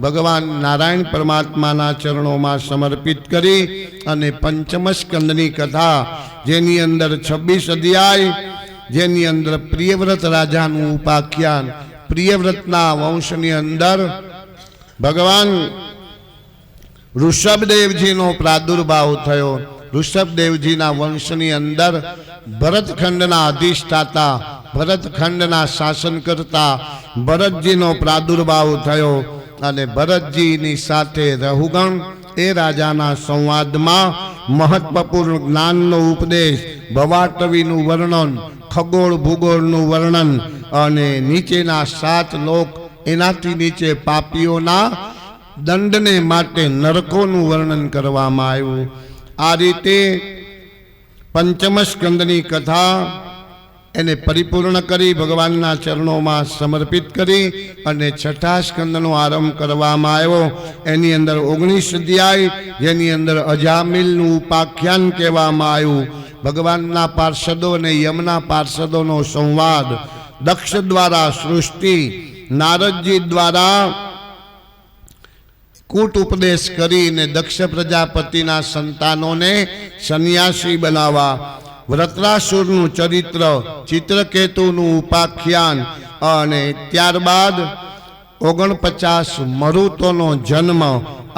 ભગવાન નારાયણ પરમાત્માના ચરણોમાં સમર્પિત કરી અને પંચમ સ્કંદની કથા જેની અંદર 26 અધ્યાય, જેની અંદર પ્રિયવ્રત રાજાનું ઉપાખ્યાન, પ્રિયવ્રતના વંશની અંદર ભગવાન ઋષભદેવજીનો પ્રાદુર્ભાવ થયો. ઋષભદેવજીના વંશની અંદર ભરતખંડના અધિષ્ઠાતા, ભરતખંડના શાસન કરતા ભરતજીનો પ્રાદુર્ભાવ થયો અને ભરતજીની સાથે રહુગણ એ રાજાના સંવાદમાં મહત્વપૂર્ણ જ્ઞાનનો ઉપદેશ, ભવાટવીનું વર્ણન, ખગોળ ભૂગોળનું વર્ણન અને નીચેના 7 લોક, એનાથી નીચે પાપીઓના દંડને માટે નરકોનું વર્ણન કરવામાં આવ્યું. આ રીતે પંચમ સ્કંદની કથા એને પરિપૂર્ણ કરી ભગવાનના ચરણોમાં સમર્પિત કરી અને છઠ્ઠા સ્કંદનો આરંભ કરવામાં આવ્યો. એની અંદર 19 અધ્યાય, જેની અંદર અજામિલનું ઉપાખ્યાન કહેવામાં આવ્યું. ભગવાનના પાર્ષદો અને યમના પાર્ષદોનો સંવાદ, દક્ષ દ્વારા સૃષ્ટિ, નારદજી દ્વારા કૂટ ઉપદેશ કરીને દક્ષ પ્રજાપતિના સંતાનોને સંન્યાસી બનાવવા, વ્રત્રાસુરનું ચરિત્ર, ચિત્રકેતુનું ઉપાખ્યાન અને ત્યારબાદ 49 મરુતોનો જન્મ,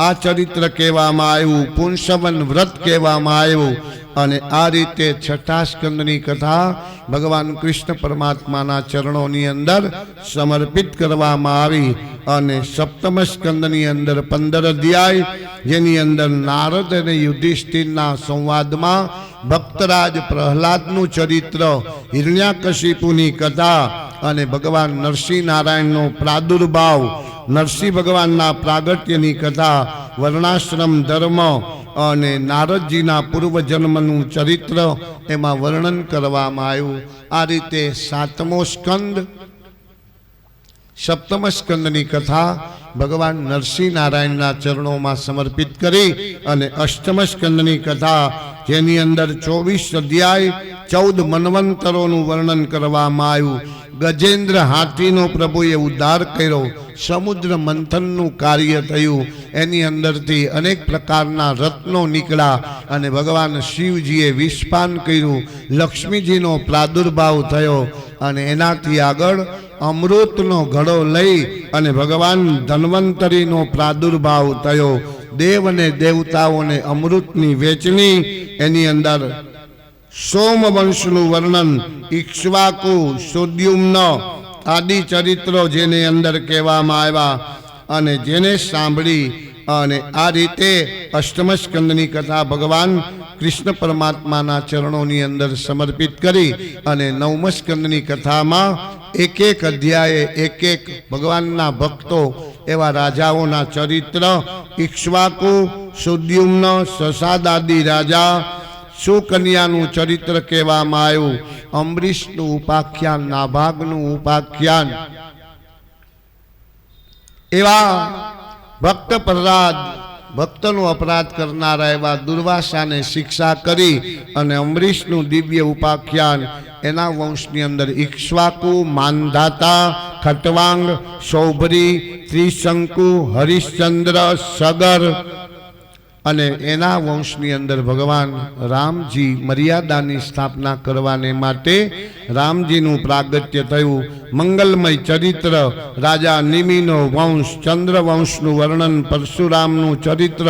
આ ચરિત્ર કહેવામાં આવ્યું. પુંસવન વ્રત કહેવામાં આવ્યું. અને આ રીતે છઠ્ઠા સ્કંદની કથા ભગવાન કૃષ્ણ પરમાત્માના ચરણોની અંદર સમર્પિત કરવામાં આવી. અને સપ્તમ સ્કંદની અંદર 15 અધ્યાય, જેની અંદર નારદ અને યુધિષ્ઠિરના સંવાદમાં ભક્તરાજ પ્રહલાદનું ચરિત્ર, હિરણ્યાકશિપુની કથા અને ભગવાન નરસિંહ નારાયણનો પ્રાદુર્ભાવ, નરસિંહ ભગવાનના પ્રાગટ્યની કથા, વર્ણાશ્રમ ધર્મ અને નારદજીના પૂર્વજન્મનું ચરિત્ર એમાં વર્ણન કરવામાં આવ્યું. આ રીતે 7મો સ્કંદ, સપ્તમ સ્કંદની કથા ભગવાન નરસિંહ નારાયણના ચરણોમાં સમર્પિત કરી અને અષ્ટમ સ્કંદની કથા, જેની અંદર 24 અધ્યાય, 14 મન્વંતરોનું વર્ણન કરવામાં આવ્યું. ગજેન્દ્ર હાથીનો પ્રભુએ ઉદ્ધાર કર્યો, સમુદ્ર મંથનનું કાર્ય થયું, એની અંદરથી અનેક પ્રકારના રત્નો નીકળ્યા અને ભગવાન શિવજીએ વિષપાન કર્યું, લક્ષ્મીજીનો પ્રાદુર્ભાવ થયો અને એનાથી આગળ અમૃતનો ઘડો લઈ અને ભગવાન ધન્વંતરીનો પ્રાદુર્ભાવ થયો. દેવ અને દેવતાઓને અમૃતની વહેંચણી, એની અંદર સોમવંશનું વર્ણન, ઇક્ષ્વાકુ, સુદ્યુમ્ન આદિ ચરિત્રો જેને અંદર કહેવામાં આવ્યા અને જેને સાંભળી અને આ રીતે અષ્ટમ સ્કંદની કથા ભગવાન કૃષ્ણ પરમાત્માના ચરણોની અંદર સમર્પિત કરી અને નવમ સ્કંદની કથામાં એક અધ્યાયે એક ભગવાનના ભક્તો એવા રાજાઓના ચરિત્ર, ઇક્ષ્વાકુ, સુદ્યુમ્ન, સસાદાદી રાજા, સુકન્યાનું ચરિત્ર કહેવામાં આવ્યું. અંબરીશનું ઉપાખ્યાન, નાભાગનું ઉપાખ્યાન, એવા ભક્ત પ્રહલાદ, ભક્તનો અપરાધ કરનારા એવા દુર્વાસાને શિક્ષા કરી અને અંબરીશનું દિવ્ય ઉપાખ્યાન, એના વંશની અંદર ઇક્ષ્વાકુ, માનધાતા, ખટવાંગ, સૌભરી, ત્રિશંકુ, હરિશ્ચંદ્ર, સગર અને એના વંશની અંદર ભગવાન રામજી મર્યાદાની સ્થાપના કરવાને માટે રામજીનું પ્રાગટ્ય થયું. મંગલમય ચરિત્ર, રાજા નિમિનો વંશ, ચંદ્રવંશનું વર્ણન, પરશુરામનું ચરિત્ર,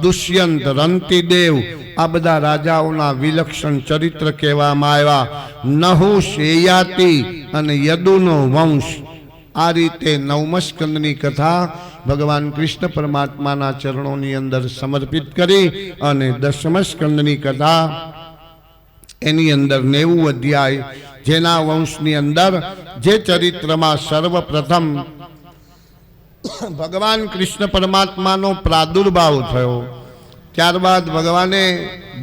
દુષ્યંત, રંતિદેવ, આ બધા રાજાઓના વિલક્ષણ ચરિત્ર કહેવામાં આવ્યા. નહુષ, યયાતિ અને યદુનો વંશ. આ રીતે નવમ સ્કંદની કથા ભગવાન કૃષ્ણ પરમાત્માના ચરણોની અંદર સમર્પિત કરી અને દસમ સ્કંદની કથા એની અંદર 90 અધ્યાય, જેના વંશની અંદર જે ચરિત્રમાં સર્વપ્રથમ ભગવાન કૃષ્ણ પરમાત્માનો પ્રાદુર્ભાવ થયો ત્યારબાદ ભગવાને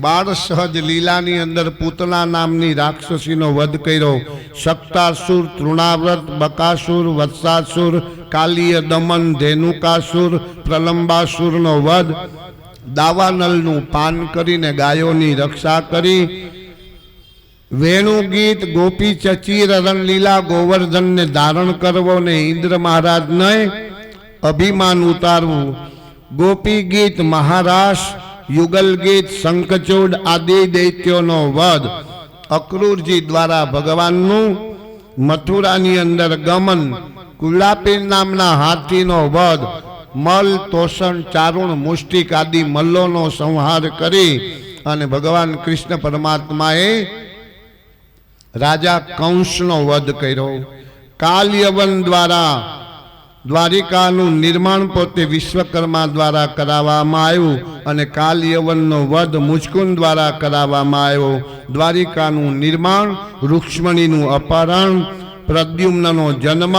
બાળ સહજ લીલાની અંદર પૂતના નામની રાક્ષસીનો વધ કર્યો. શક્તાસુર, તૃણાવ્રત, બકાસુર, વત્સાસુર, કાલીય દમન, ધેનુકાસુર, પ્રલંબાસુરનો વધ, દાવાનલનું પાન કરીને ગાયોની રક્ષા કરી, વેણુ ગીત, ગોપી ચચીર, રણલીલા, ગોવર્ધનને ધારણ કરવો ને ઇન્દ્ર મહારાજને અભિમાન ઉતારવું, ગોપી ગીત, મહારાસ, યુગલ ગીત, શંખચૂડ આદિ દૈત્યોનો વધ, અક્રૂરજી દ્વારા ભગવાનનું મથુરાની અંદર ગમન, કુલાપીર નામના હાથીનો વધ, મલ, તોષણ, ચારુણ, મુષ્ટિક આદિ મલ્લોનો સંહાર કરી અને ભગવાન કૃષ્ણ પરમાત્માએ રાજા કંસનો વધ કર્યો. કાલયવન દ્વારા દ્વારિકાનું નિર્માણ પોતે વિશ્વકર્મા દ્વારા કરાવવામાં આવ્યું અને કાલયવનનો વધ મુચકુંદ દ્વારા કરાવવામાં આવ્યો. દ્વારિકાનું નિર્માણ, રૂક્ષ્મણીનું અપહરણ, પ્રદ્યુમ્નનો જન્મ,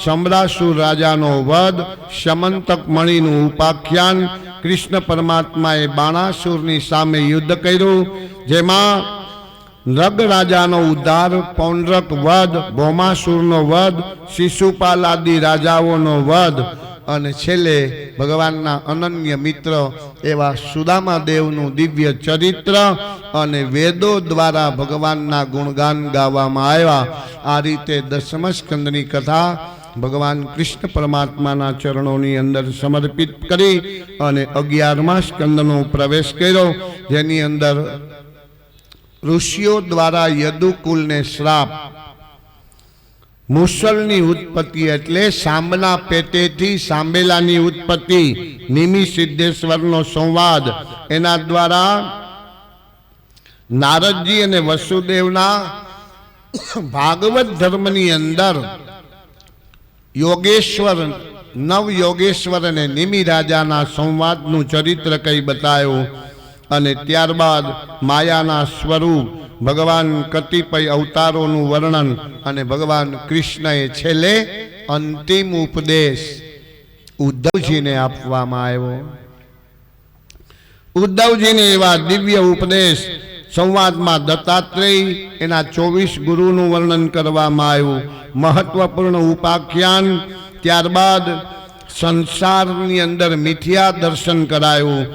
સમ્રાસુર રાજાનો વધ, સમંતક મણિનું ઉપાખ્યાન, કૃષ્ણ પરમાત્માએ બાણાસુરની સામે યુદ્ધ કર્યું, જેમાં નગ રાજાનો ઉદ્ધાર, પૌંડ્રક વધ, ભૌમાસુરનો વધ, શિશુપાલ આદિ રાજાઓનો વધ અને છેલ્લે ભગવાનના અનન્ય મિત્ર એવા સુદામા દેવનું દિવ્ય ચરિત્ર અને વેદો દ્વારા ભગવાનના ગુણગાન ગાવામાં આવ્યા. આ રીતે દસમ સ્કંદની કથા ભગવાન કૃષ્ણ પરમાત્માના ચરણોની અંદર સમર્પિત કરી અને 11મા સ્કંદનો પ્રવેશ કર્યો, જેની અંદર ઋષિઓ દ્વારા યદુકુલને શ્રાપ, મુસલની ઉત્પત્તિ એટલે સાંબના પેટેથી સાંબેલાની ઉત્પત્તિ, નિમિ સિદ્ધેશ્વરનો સંવાદ, એના દ્વારા નારદજી અને વસુદેવના ભાગવત ધર્મની અંદર યોગેશ્વર, નવ યોગેશ્વર અને નિમિ રાજાના સંવાદનું ચરિત્ર કઈ બતાવ્યું અને ત્યારબાદ માયાના સ્વરૂપ, ભગવાન કતિપય અવતારોનું વર્ણન અને ભગવાન કૃષ્ણએ છેલ્લે અંતિમ ઉપદેશ ઉદ્ધવજીને આપવામાં આવ્યો. ઉદ્ધવજીને એવા દિવ્ય ઉપદેશ સંવાદમાં દત્તાત્રેય, એના 24 ગુરુનું વર્ણન કરવામાં આવ્યું, મહત્વપૂર્ણ ઉપાખ્યાન, ત્યારબાદ સંસારની અંદર મિથ્યા દર્શન કરાયું,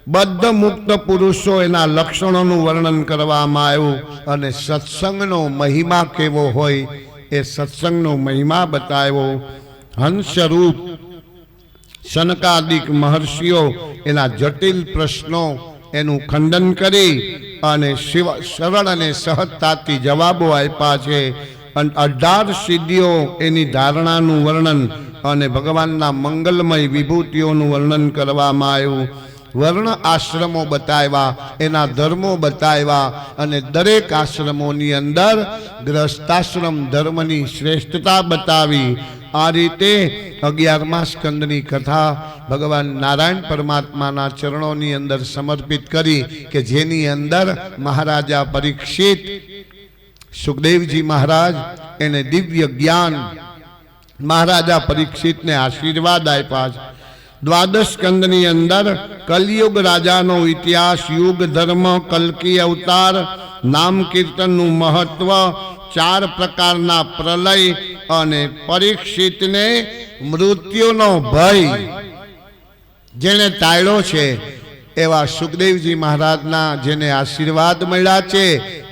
બદ્ધ મુક્ત પુરુષો એના લક્ષણોનું વર્ણન કરવામાં આવ્યું અને સત્સંગનો મહિમા કેવો હોય એ સત્સંગનો મહિમા બતાવ્યો. હંસરૂપ સનકાદિક મહર્ષિઓ એના જટિલ પ્રશ્નો એનું ખંડન કરી અને સરળ અને સહજતાથી જવાબો આપ્યા છે. 18 સિદ્ધિઓ એની ધારણાનું વર્ણન અને ભગવાનના મંગલમય વિભૂતિઓનું વર્ણન કરવામાં આવ્યું. વર્ણ આશ્રમો બતાવ્યા, એના ધર્મો બતાવ્યા અને દરેક આશ્રમોની અંદર ગ્રસ્તાશ્રમ ધર્મની શ્રેષ્ઠતા બતાવી. આ રીતે 11મા સ્કંદની કથા ભગવાન નારાયણ પરમાત્માના ચરણોની અંદર સમર્પિત કરી કે જેની અંદર મહારાજા પરીક્ષિત, સુખદેવજી મહારાજ એને દિવ્ય જ્ઞાન, મહારાજા પરીક્ષિતને આશીર્વાદ આપ્યા છે. દ્વાદશ સ્કંદની અંદર કલયુગ રાજાનો ઇતિહાસ, યુગ ધર્મ, કલ્કી અવતાર, નામ કીર્તનનું મહત્વ, 4 પ્રકારના પ્રલય અને પરીક્ષિતને મૃત્યુનો ભય જેને ટાળ્યો છે એવા સુખદેવજી મહારાજના જેને આશીર્વાદ મળ્યા છે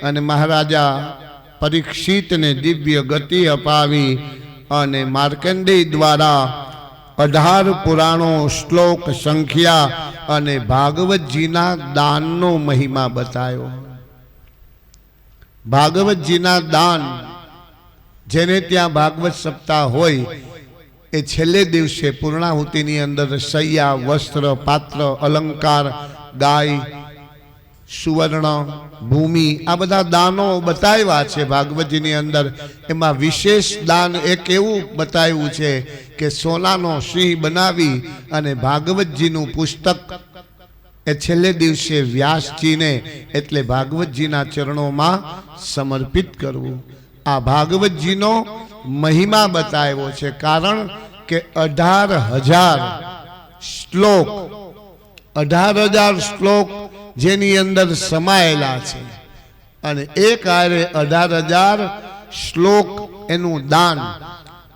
અને મહારાજા પરીક્ષિતને દિવ્ય ગતિ અપાવી અને માર્કંડેય દ્વારા 18 પુરાણો, શ્લોક, સંખ્યા અને ભાગવતજીના દાનનો મહિમા બતાવ્યો. ભાગવતજીના દાન, જેને ત્યાં ભાગવત સપ્તાહ હોય એ છેલ્લે દિવસે પૂર્ણાહુતિની અંદર સૈયા, વસ્ત્ર, પાત્ર, અલંકાર, ગાય, સુવર્ણ, ભૂમિ, આ બધા દાનો બતાવ્યા છે ભાગવતજીની અંદર. એમાં વિશેષ દાન એક એવું બતાવ્યું છે કે સોનાનો સિંહ બનાવી અને ભાગવતજીનું પુસ્તક એ છેલ્લે દિવસે વ્યાસજીને એટલે ભાગવતજીના ચરણોમાં સમર્પિત કરવું. આ ભાગવતજીનો મહિમા બતાવ્યો છે, કારણ કે 18,000 શ્લોક, 18,000 શ્લોક જેની અંદર સમાયેલા છે અને એક આરે 18,000 શ્લોક એનું દાન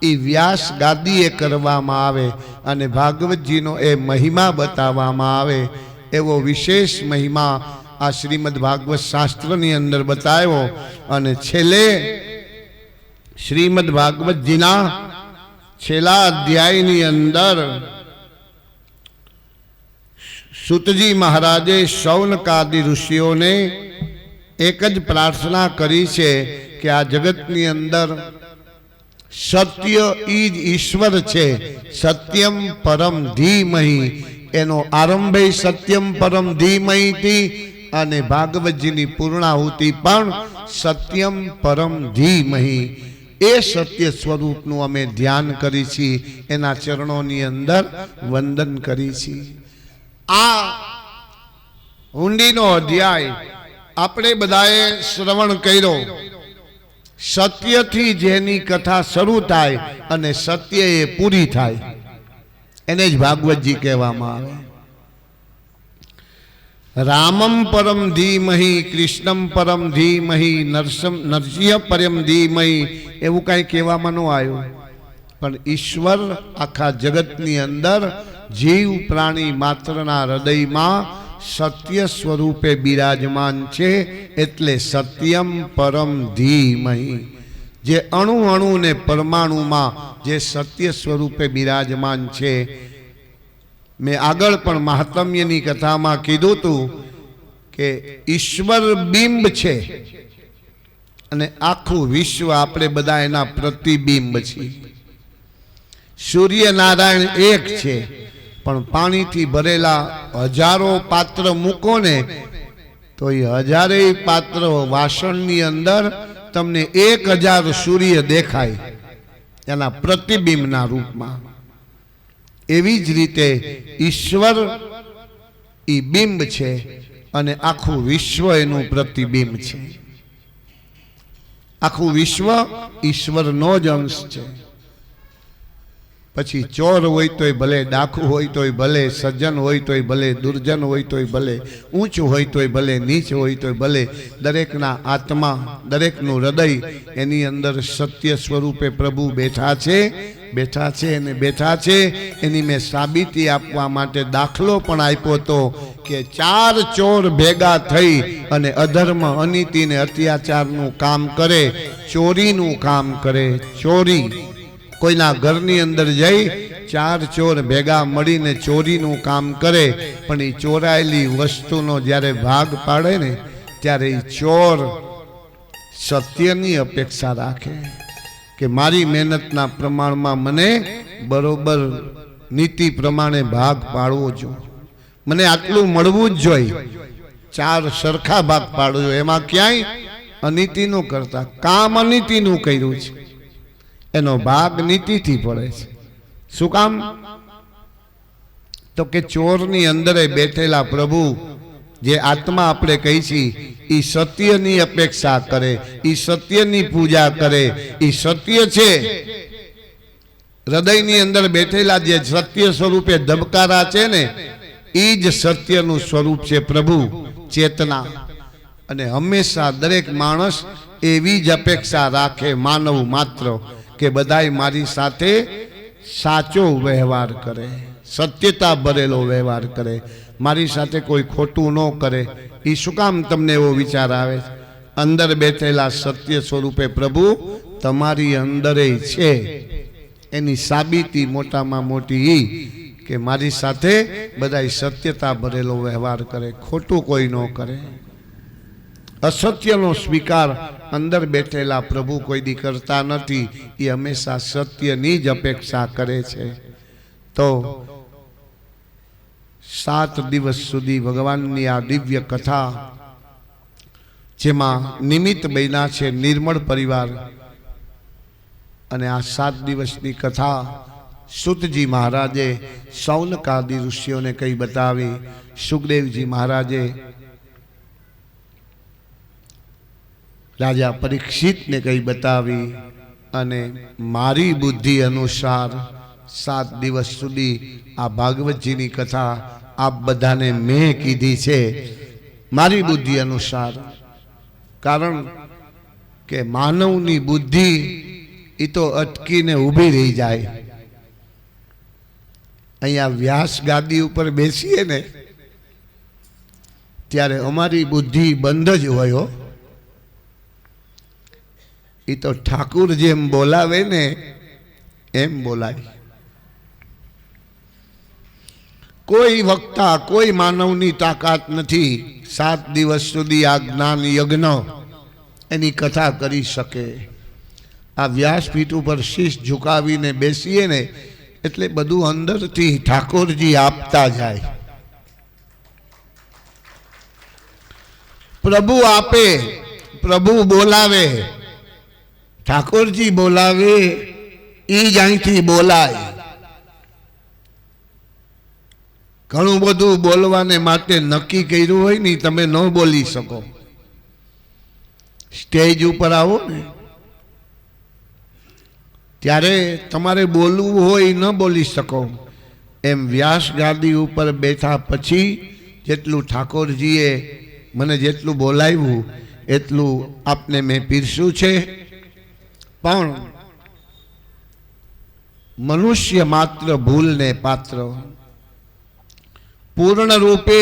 એ વ્યાસ ગાદીએ કરવામાં આવે અને ભાગવતજીનો એ મહિમા બતાવવામાં આવે એવો વિશેષ મહિમા આ શ્રીમદ ભાગવત શાસ્ત્રની અંદર બતાવ્યો અને છેલ્લે શ્રીમદ ભાગવતજીના છેલ્લા અધ્યાયની અંદર સુતજી મહારાજે શૌનકાદિ ઋષિઓને એક જ પ્રાર્થના કરી છે કે આ જગતની અંદર સત્ય ઈજ ઈશ્વર છે, સત્યમ પરમ ધીમહી, એનો આરંભે સત્યમ પરમ ધીમહીથી અને ભાગવતજીની પૂર્ણાહુતિ પણ સત્યમ પરમ ધીમહી. એ સત્ય સ્વરૂપનું અમે ધ્યાન કરી છીએ, એના ચરણોની અંદર વંદન કરી છીએ. આ હુંડીનો અધ્યાય આપણે બધાએ શ્રવણ કર્યો. સત્યથી જેની કથા શરૂ થાય અને સત્ય એ પૂરી થાય એને જ ભાગવતજી કહેવામાં આવે. રામમ પરમ ધીમહી, કૃષ્ણમ પરમ ધીમહી, નરસિંહ પરમ ધીમહી એવું કાંઈ કહેવામાં ન આવ્યું. પણ ઈશ્વર આખા જગતની અંદર જીવ પ્રાણી માત્રના હૃદયમાં સત્ય સ્વરૂપે બિરાજમાન છે, એટલે સત્યમ પરમ ધીમહી. જે અણુ અણુ ને પરમાણુમાં જે સત્ય સ્વરૂપે બિરાજમાન છે. મેં આગળ પણ મહાત્મ્યની કથામાં કીધું હતું કે ઈશ્વર બિંબ છે અને આખું વિશ્વ આપણે બધા એના પ્રતિબિંબ છીએ. સૂર્યનારાયણ એક છે, પણ પાણીથી ભરેલા હજારો પાત્ર મૂકો ને તો એ હજારેય પાત્ર વાસણની અંદર તમને 1000 સૂર્ય દેખાય એના પ્રતિબિંબના રૂપમાં. એવી જ રીતે ઈશ્વર એ બિંબ છે અને આખું વિશ્વ એનું પ્રતિબિંબ છે. આખું વિશ્વ ઈશ્વરનો જ અંશ છે. પછી ચોર હોય તોય ભલે, ડાકુ હોય તોય ભલે, સજ્જન હોય તોય ભલે, દુર્જન હોય તોય ભલે, ઊંચું હોય તોય ભલે, નીચ હોય તોય ભલે, દરેકના આત્મા, દરેકનું હૃદય એની અંદર સત્ય સ્વરૂપે પ્રભુ બેઠા છે અને બેઠા છે. એની મેં સાબિતી આપવા માટે દાખલો પણ આપ્યો હતો કે 4 ચોર ભેગા થઈ અને અધર્મ, અનીતિ ને અત્યાચારનું કામ કરે, ચોરીનું કામ કરે. ચોરી કોઈના ઘરની અંદર જઈ 4 ચોર ભેગા મળીને ચોરીનું કામ કરે, પણ એ ચોરાયેલી વસ્તુનો જ્યારે ભાગ પાડે ને ત્યારે એ ચોર સત્યની અપેક્ષા રાખે કે મારી મહેનતના પ્રમાણમાં મને બરોબર નીતિ પ્રમાણે ભાગ પાડવો જોઈએ, મને આટલું મળવું જ જોઈએ. 4 સરખા ભાગ પાડવો જોઈએ. એમાં ક્યાંય અનીતિનું કરતા, કામ અનીતિનું કર્યું છે, એનો ભાગ નીતિથી પડે છે. શું કામ? તો કે ચોરની અંદર બેઠેલા પ્રભુ જે આત્મા આપણે કહી છીએ એ સત્યની અપેક્ષા કરે, એ સત્યની પૂજા કરે. એ સત્ય છે. હૃદયની અંદર બેઠેલા જે સત્ય સ્વરૂપે ધબકારા છે ને એ જ સત્યનું સ્વરૂપ છે પ્રભુ, ચેતના. અને હંમેશા દરેક માણસ એવી જ અપેક્ષા રાખે, માનવ માત્ર, કે બધાય મારી સાથે સાચો વ્યવહાર કરે, સત્યતા ભરેલો વ્યવહાર કરે, મારી સાથે કોઈ ખોટું ન કરે. એ શું કામ તમને એવો વિચાર આવે? અંદર બેઠેલા સત્ય સ્વરૂપે પ્રભુ તમારી અંદર છે. એની સાબિતી મોટામાં મોટી એ કે મારી સાથે બધાય સત્યતા ભરેલો વ્યવહાર કરે, ખોટું કોઈ ન કરે. અસત્યનો સ્વીકાર અંદર બેઠેલા પ્રભુ કોઈ દી કરતા નથી. એ હંમેશા સત્યની જ અપેક્ષા કરે છે. તો 7 દિવસ સુધી ભગવાનની આ દિવ્ય કથા, જેમાં નિમિત્ત બન્યા છે નિર્મળ પરિવાર, અને આ 7 દિવસની કથા સુતજી મહારાજે શૌનકાદિ ઋષિઓને કઈ બતાવી, સુખદેવજી મહારાજે રાજા પરીક્ષિતને કઈ બતાવી, અને મારી બુદ્ધિ અનુસાર 7 દિવસ સુધી આ ભાગવતજીની કથા આપ બધાને મેં કીધી છે મારી બુદ્ધિ અનુસાર. કારણ કે માનવની બુદ્ધિ એ તો અટકીને ઊભી રહી જાય. અહીંયા વ્યાસ ગાદી ઉપર બેસીએ ને ત્યારે અમારી બુદ્ધિ બંધ જ હોય. એ તો ઠાકુર જેમ બોલાવે ને એમ બોલાય. કોઈ વક્તા કોઈ માનવની તાકાત નથી 7 દિવસ સુધી આ જ્ઞાન યજ્ઞ એની કથા કરી શકે. આ વ્યાસપીઠ ઉપર શીશ ઝુકાવીને બેસીએ ને એટલે બધું અંદરથી ઠાકોરજી આપતા જાય. પ્રભુ આપે, પ્રભુ બોલાવે, ઠાકોરજી બોલાવે, એ જ અહીંથી બોલાય. ઘણું બધું બોલવાને માટે નક્કી કર્યું હોય ને તમે ન બોલી શકો. સ્ટેજ ઉપર આવો ને ત્યારે તમારે બોલવું હોય ન બોલી શકો. એમ વ્યાસ ગાદી ઉપર બેઠા પછી જેટલું ઠાકોરજીએ મને જેટલું બોલાવ્યું એટલું આપને મેં પીરસ્યું છે. પણ મનુષ્ય માત્ર ભૂલને પાત્ર. પૂર્ણ રૂપે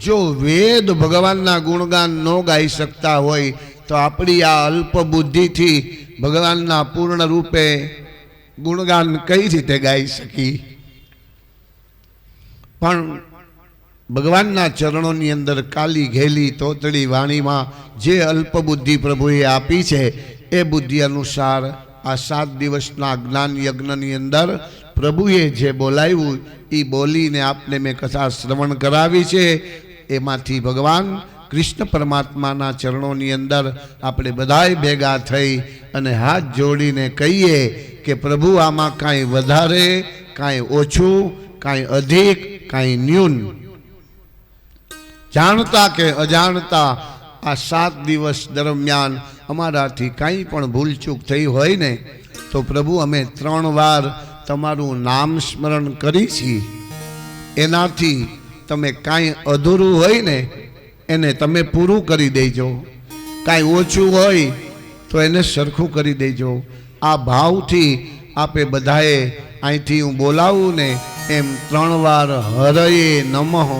જો વેદ ભગવાનના ગુણગાન ન ગાઈ શકતા હોય તો આપણી આ અલ્પ બુદ્ધિથી ભગવાનના પૂર્ણ રૂપે ગુણગાન કઈ રીતે ગાઈ શકી. પણ ભગવાનના ચરણોની અંદર કાલી ઘેલી તોતડી વાણીમાં જે અલ્પ બુદ્ધિ પ્રભુએ આપી છે એ બુદ્ધિ અનુસાર આ 7 દિવસના જ્ઞાન યજ્ઞની અંદર પ્રભુએ જે બોલાવ્યું એ બોલીને આપને મેં કથા શ્રવણ કરાવી છે. એમાંથી ભગવાન કૃષ્ણ પરમાત્માના ચરણોની અંદર આપણે બધાએ ભેગા થઈ અને હાથ જોડીને કહીએ કે પ્રભુ આમાં કાંઈ વધારે, કાંઈ ઓછું, કાંઈ અધિક, કાંઈ ન્યૂન, જાણતા કે અજાણતા આ 7 દિવસ દરમિયાન અમારાથી કાંઈ પણ ભૂલચૂક થઈ હોય ને તો પ્રભુ અમે 3 વાર તમારું નામ સ્મરણ કરી છીએ. એનાથી તમે કાંઈ અધૂરું હોય ને એને તમે પૂરું કરી દેજો, કાંઈ ઓછું હોય તો એને સરખું કરી દેજો. આ ભાવથી આપે બધાએ અહીંથી હું બોલાવું ને એમ 3 વાર હરયે નમઃ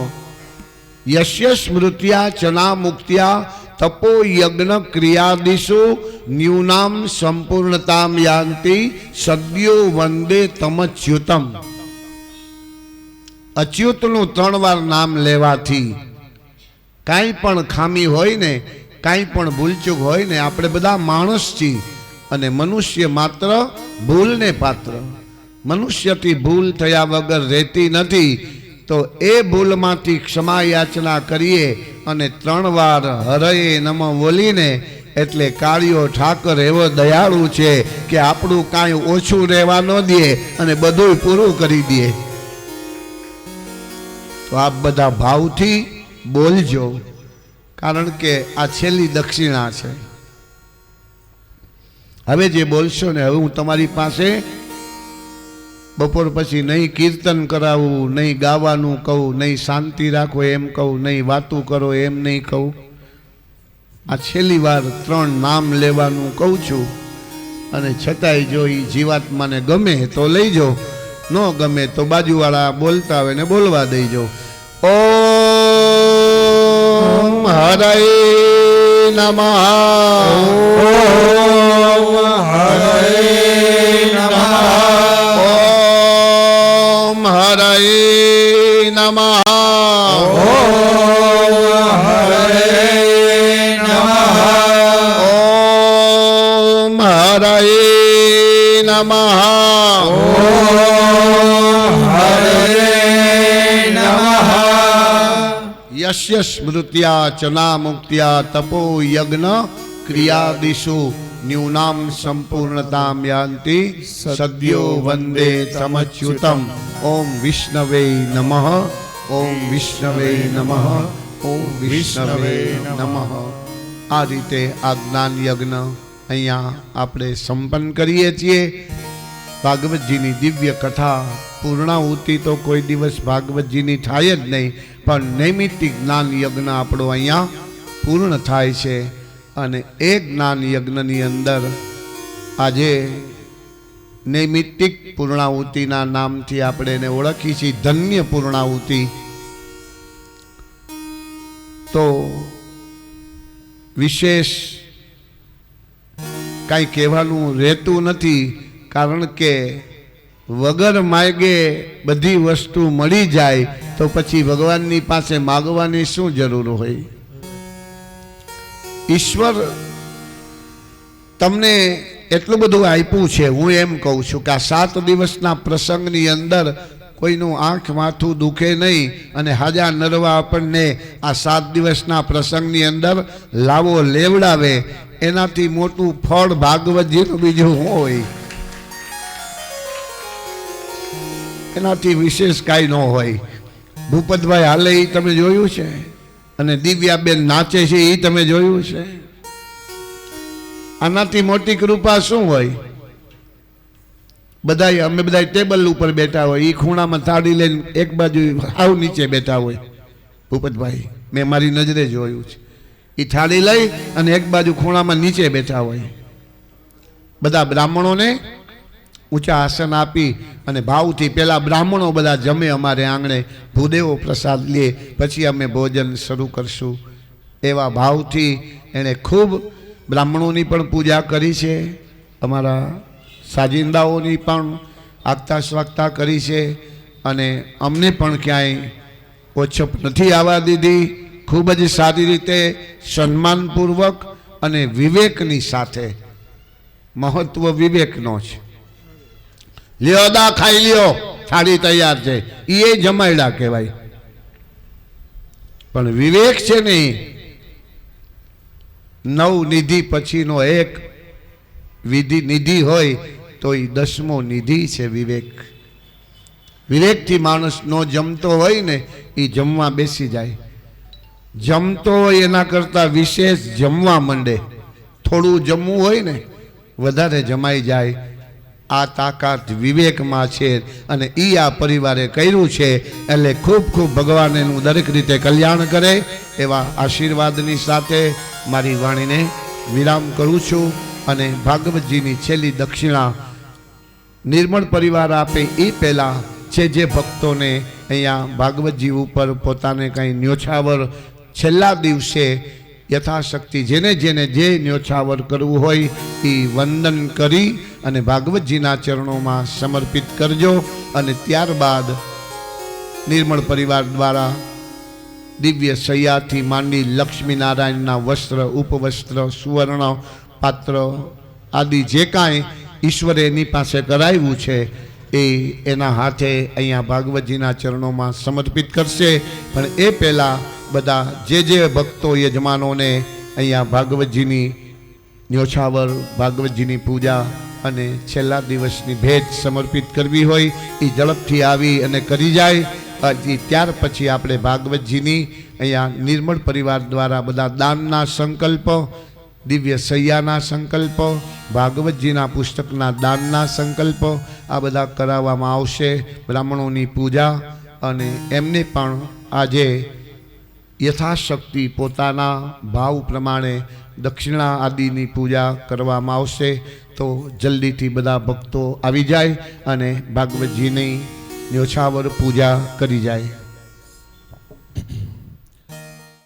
યસ્ય સ્મૃત્યા ચના મુક્ત્યા તપો યજ્ઞ ક્રિયાદિષુ ન્યૂનામ સંપૂર્ણતામ યાન્તિ સદ્યો વંદે તમચ્યુતમ. અચ્યુતનું 3 વાર નામ લેવાથી કાંઈ પણ ખામી હોય ને, કાંઈ પણ ભૂલચૂક હોય ને, આપણે બધા માણસ છીએ અને મનુષ્ય માત્ર ભૂલને પાત્ર. મનુષ્યથી ભૂલ થયા વગર રહેતી નથી. તો એ ભૂલમાંથી ક્ષમા યાચના કરીએ અને 3 વાર હરયે નમઃ બોલીને એટલે કાળિયો ઠાકર એવો દયાળુ છે કે આપણું કાંઈ ઓછું રહેવા ન દે અને બધું પૂરું કરી દે. તો આપ બધા ભાવથી બોલજો, કારણ કે આ છેલ્લી દક્ષિણા છે. હવે જે બોલશો ને, હવે હું તમારી પાસે બપોર પછી નહીં કીર્તન કરાવું, નહીં ગાવાનું કહું, નહીં શાંતિ રાખો એમ કહું, નહીં વાતું કરો એમ નહીં કહું. આ છેલ્લી વાર 3 નામ લેવાનું કહું છું. અને છતાંય જો એ જીવાત્માને ગમે તો લઈજો, ન ગમે તો બાજુવાળા બોલતા હોય ને બોલવા દેજો. ઓમ હરયે નમઃ. ઓમ હરયે નમઃ. ઓમ હરયે નમઃ. ઓમ હરયે નમઃ. ઓમ હરયે નમઃ. ઓમ હરયે નમઃ. યસ્ય સ્મૃત્યા ચના મુક્ત્યા તપો યજ્ઞ ક્રિયાદિષુ ન્યૂનામ સંપૂર્ણતામ યાન્તિ સદ્યો વંદે તમચ્યુતમ. ઓમ વિષ્ણવે નમઃ. ઓમ વિષ્ણવે નમઃ. ઓમ વિષ્ણવે નમઃ. આ રીતે આ જ્ઞાન યજ્ઞ અહીંયા આપણે સંપન્ન કરીએ છીએ. ભાગવતજીની દિવ્ય કથા પૂર્ણાહુતિ તો કોઈ દિવસ ભાગવતજીની થાય જ નહીં, પણ નૈમિત્તિક જ્ઞાન યજ્ઞ આપણો અહીંયા પૂર્ણ થાય છે. અને એ જ્ઞાન યજ્ઞની અંદર આજે નૈમિત્તિક પૂર્ણાહુતિના નામથી આપણે એને ઓળખી છીએ, ધન્ય પૂર્ણાહુતિ. તો વિશેષ કાંઈ કહેવાનું રહેતું નથી, કારણ કે વગર માગે બધી વસ્તુ મળી જાય તો પછી ભગવાનની પાસે માગવાની શું જરૂર હોય? ઈશ્વર તમને એટલું બધું આપ્યું છે. હું એમ કહું છું કે આ 7 દિવસના પ્રસંગની અંદર કોઈનું આંખ માથું દુખે નહીં, અને હાજા નરવા આપણને આ 7 દિવસના પ્રસંગની અંદર લાવો લેવડાવે, એનાથી મોટું ફળ ભાગવતજીનું બીજું હોય? એનાથી વિશેષ કાંઈ ન હોય. ભૂપતભાઈ હાલે એ તમે જોયું છે, અને દિવ્યાબેન નાચે છે એ તમે જોયું છે. આનાથી મોટી કૃપા શું હોય? બધાય અમે બધા ટેબલ ઉપર બેઠા હોય, એ ખૂણામાં થાળી લઈને એક બાજુ હાવ નીચે બેઠા હોય. ભૂપતભાઈ મેં મારી નજરે જોયું છે, એ થાળી લઈ અને એક બાજુ ખૂણામાં નીચે બેઠા હોય. બધા બ્રાહ્મણોને ઊંચા આસન આપી અને ભાવથી પેલા બ્રાહ્મણો બધા જમે અમારે આંગણે, ભૂદેવો પ્રસાદ લે, પછી અમે ભોજન શરૂ કરશું. એવા ભાવથી એણે ખૂબ બ્રાહ્મણોની પણ પૂજા કરી છે, અમારા સાજિંદાઓની પણ આગતા સ્વાગતા કરી છે, અને અમને પણ ક્યાંય ઓછપ નથી આવવા દીધી. ખૂબ જ સારી રીતે સન્માનપૂર્વક અને વિવેકની સાથે, મહત્વ વિવેકનો છે. લ્યો દા ખાઈ લ્યો, થાળી તૈયાર છે, એ જમાયડા કહેવાય. પણ વિવેક છે ને, 9 નિધિ પછીનો એક વિધિ નિધિ હોય તો એ 10મો નિધિ છે વિવેક. વિવેકથી માણસ નો જમતો હોય ને, એ જમવા બેસી જાય. જમતો હોય એના કરતાં વિશેષ જમવા માંડે. થોડું જમવું હોય ને, વધારે જમાઈ જાય. આ તાકાત વિવેકમાં છે, અને એ આ પરિવારે કર્યું છે. એટલે ખૂબ ખૂબ ભગવાન એનું દરેક રીતે કલ્યાણ કરે, એવા આશીર્વાદની સાથે મારી વાણીને વિરામ કરું છું. અને ભાગવતજીની છેલ્લી દક્ષિણા નિર્મળ પરિવાર આપે એ પહેલાં જે ભક્તોને અહીંયા ભાગવતજી ઉપર પોતાને કંઈ ન્યોછાવર છેલ્લા દિવસે યથાશક્તિ જેને જેને જે ન્યોછાવર કરવું હોય એ વંદન કરી અને ભાગવતજીના ચરણોમાં સમર્પિત કરજો. અને ત્યારબાદ નિર્મળ પરિવાર દ્વારા દિવ્ય સૈયાથી માંડી લક્ષ્મીનારાયણના વસ્ત્ર, ઉપવસ્ત્ર, સુવર્ણ પાત્ર આદિ જે કાંઈ ઈશ્વરે એની પાસે કરાવ્યું છે એ એના હાથે અહીંયા ભાગવતજીના ચરણોમાં સમર્પિત કરશે. પણ એ પહેલાં બધા જે ભક્તો યજમાનોને અહીંયા ભાગવતજીની ન્યોછાવર, ભાગવતજીની પૂજા અને છેલ્લા દિવસની ભેટ સમર્પિત કરવી હોય એ ઝડપથી આવી અને કરી જાય. ત્યાર પછી આપણે ભાગવતજીની અહીંયા નિર્મળ પરિવાર દ્વારા બધા દાનના સંકલ્પ, દિવ્ય સૈયાના સંકલ્પ, ભાગવતજીના પુસ્તકના દાનના સંકલ્પ આ બધા કરાવવામાં આવશે. બ્રાહ્મણોની પૂજા, અને એમને પણ આજે યથાશક્તિ પોતાના ભાવ પ્રમાણે દક્ષિણા આદિની પૂજા કરવામાં આવશે. તો જલ્દીથી બધા ભક્તો આવી જાય અને ભાગવતજીની ન્યોછાવર પૂજા કરી જાય.